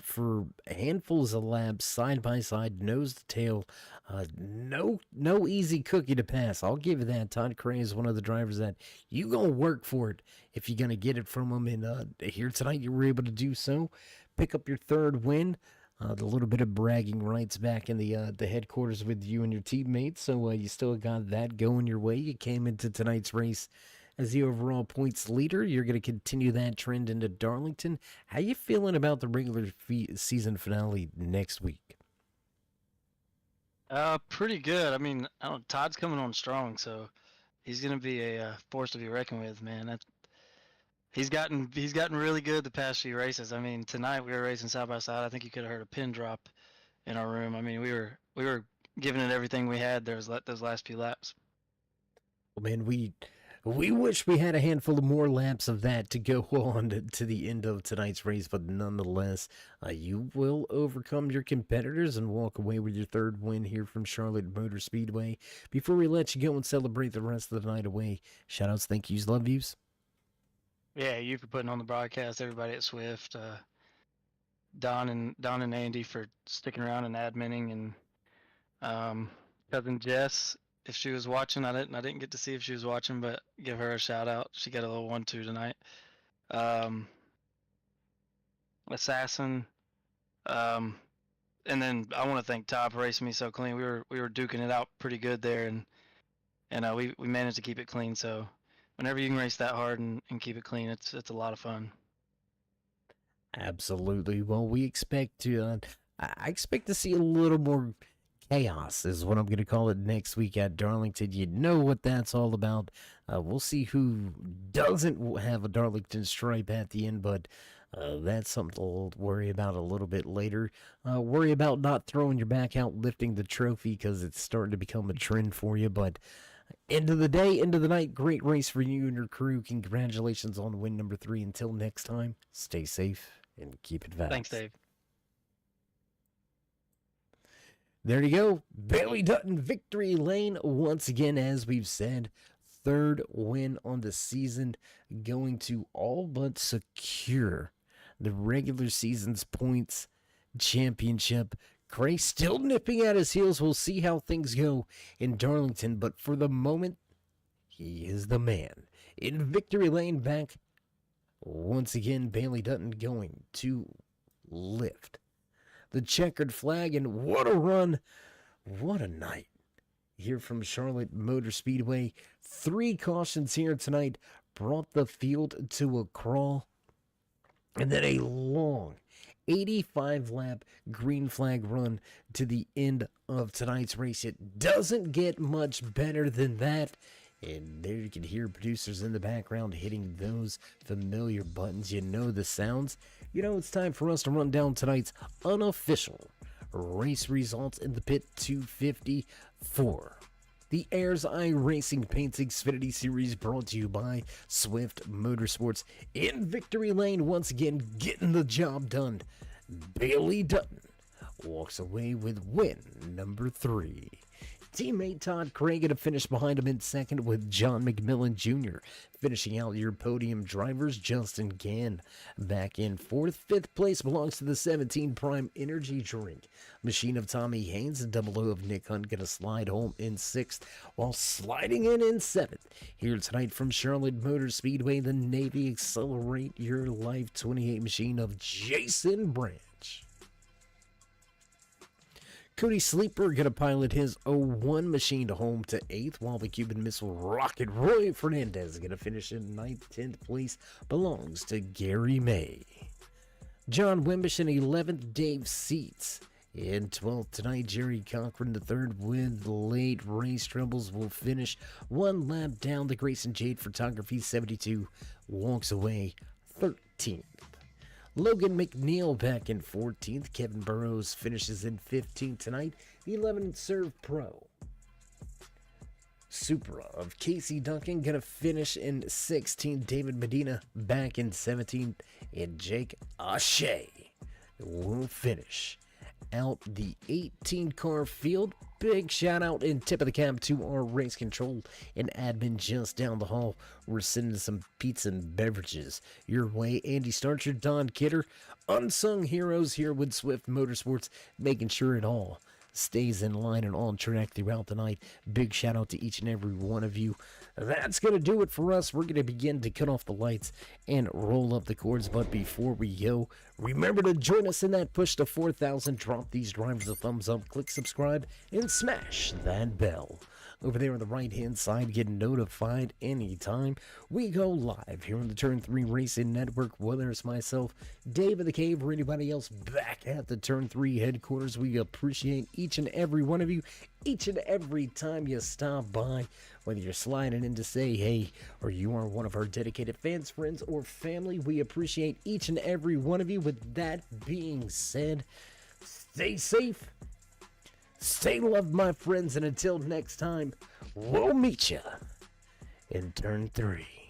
for handfuls of laps, side by side, nose to tail. No easy cookie to pass. I'll give you that. Todd Cray is one of the drivers that you gonna work for it if you're gonna get it from him. And here tonight, you were able to do so. Pick up your third win. The little bit of bragging rights back in the headquarters with you and your teammates. So you still got that going your way. You came into tonight's race as the overall points leader. You're going to continue that trend into Darlington. How you feeling about the regular season finale next week? Pretty good. I mean, I don't. Todd's coming on strong, so he's gonna be a force to be reckoned with, man. He's gotten really good the past few races. I mean, tonight we were racing side by side. I think you could have heard a pin drop in our room. I mean, we were giving it everything we had. Those last few laps. Well, man, we wish we had a handful of more laps of that to go on to the end of tonight's race, but nonetheless, you will overcome your competitors and walk away with your third win here from Charlotte Motor Speedway. Before we let you go and celebrate the rest of the night away, shout-outs, thank yous, love yous. Yeah, you for putting on the broadcast. Everybody at Swift, Don and Andy for sticking around and adminning, and cousin Jess, if she was watching. I didn't get to see if she was watching, but give her a shout out. She got a little 1-2 tonight. Assassin, and then I want to thank Todd for racing me so clean. We were duking it out pretty good there, and we managed to keep it clean. So whenever you can race that hard and keep it clean, it's a lot of fun. Absolutely. Well, we expect to. I expect to see a little more chaos, is what I'm going to call it, next week at Darlington. You know what that's all about. We'll see who doesn't have a Darlington stripe at the end, but that's something to worry about a little bit later. Worry about not throwing your back out, lifting the trophy, because it's starting to become a trend for you. But end of the day, end of the night, great race for you and your crew. Congratulations on win number 3. Until next time, stay safe and keep it fast. Thanks, Dave. There you go. Bailey Dutton, victory lane once again, as we've said. Third win on the season, going to all but secure the regular season's points championship. Cray still nipping at his heels. We'll see how things go in Darlington, but for the moment, he is the man. In victory lane back, once again, Bailey Dutton going to lift the checkered flag, and what a run, what a night here from Charlotte Motor Speedway. 3 cautions here tonight brought the field to a crawl, and then a long 85-lap green flag run to the end of tonight's race. It doesn't get much better than that. And there you can hear producers in the background hitting those familiar buttons. You know the sounds. You know it's time for us to run down tonight's unofficial race results in the Pit 254. The Ayers Eye Racing Paints Xfinity Series, brought to you by Swift MotorSports. In victory lane, once again, getting the job done. Bailey Dutton walks away with win number 3. Teammate Todd Craig to finish behind him in second, with John McMillan Jr. finishing out your podium drivers. Justin Gann back in fourth. 5th place belongs to the 17 Prime Energy Drink machine of Tommy Haynes. And 00 of Nick Hunt gonna slide home in 6th, while sliding in 7th. Here tonight from Charlotte Motor Speedway, the Navy Accelerate Your Life 28 machine of Jason Branch. Cody Sleeper going to pilot his 01 machine to home to 8th, while the Cuban Missile Rocket Roy Fernandez going to finish in 9th. 10th place belongs to Gary May. John Wimbish in 11th, Dave Seats in 12th tonight. Jerry Cochran III with late race troubles will finish 1 lap down. The Grayson Jade Photography 72 walks away 13th. Logan McNeil back in 14th. Kevin Burrows finishes in 15th tonight. The 11th Serve Pro Supra of Casey Duncan going to finish in 16th. David Medina back in 17th. And Jake Ashe will finish out the 18-car field. Big shout out and tip of the cap to our race control and admin just down the hall. We're sending some pizza and beverages your way. Andy Starcher, Don Kidder, unsung heroes here with Swift Motorsports, making sure it all stays in line and on track throughout the night. Big shout out to each and every one of you. That's going to do it for us. We're going to begin to cut off the lights and roll up the cords. But before we go, remember to join us in that push to 4,000. Drop these drivers a thumbs up, click subscribe, and smash that bell. over there on the right-hand side. Get notified anytime we go live here on the Turn 3 Racing Network, whether it's myself, Dave of the Cave, or anybody else back at the Turn 3 headquarters. We appreciate each and every one of you, each and every time you stop by, whether you're sliding in to say hey, or you are one of our dedicated fans, friends, or family. We appreciate each and every one of you. With that being said, stay safe, stay loved, my friends, and until next time, we'll meet ya in Turn 3.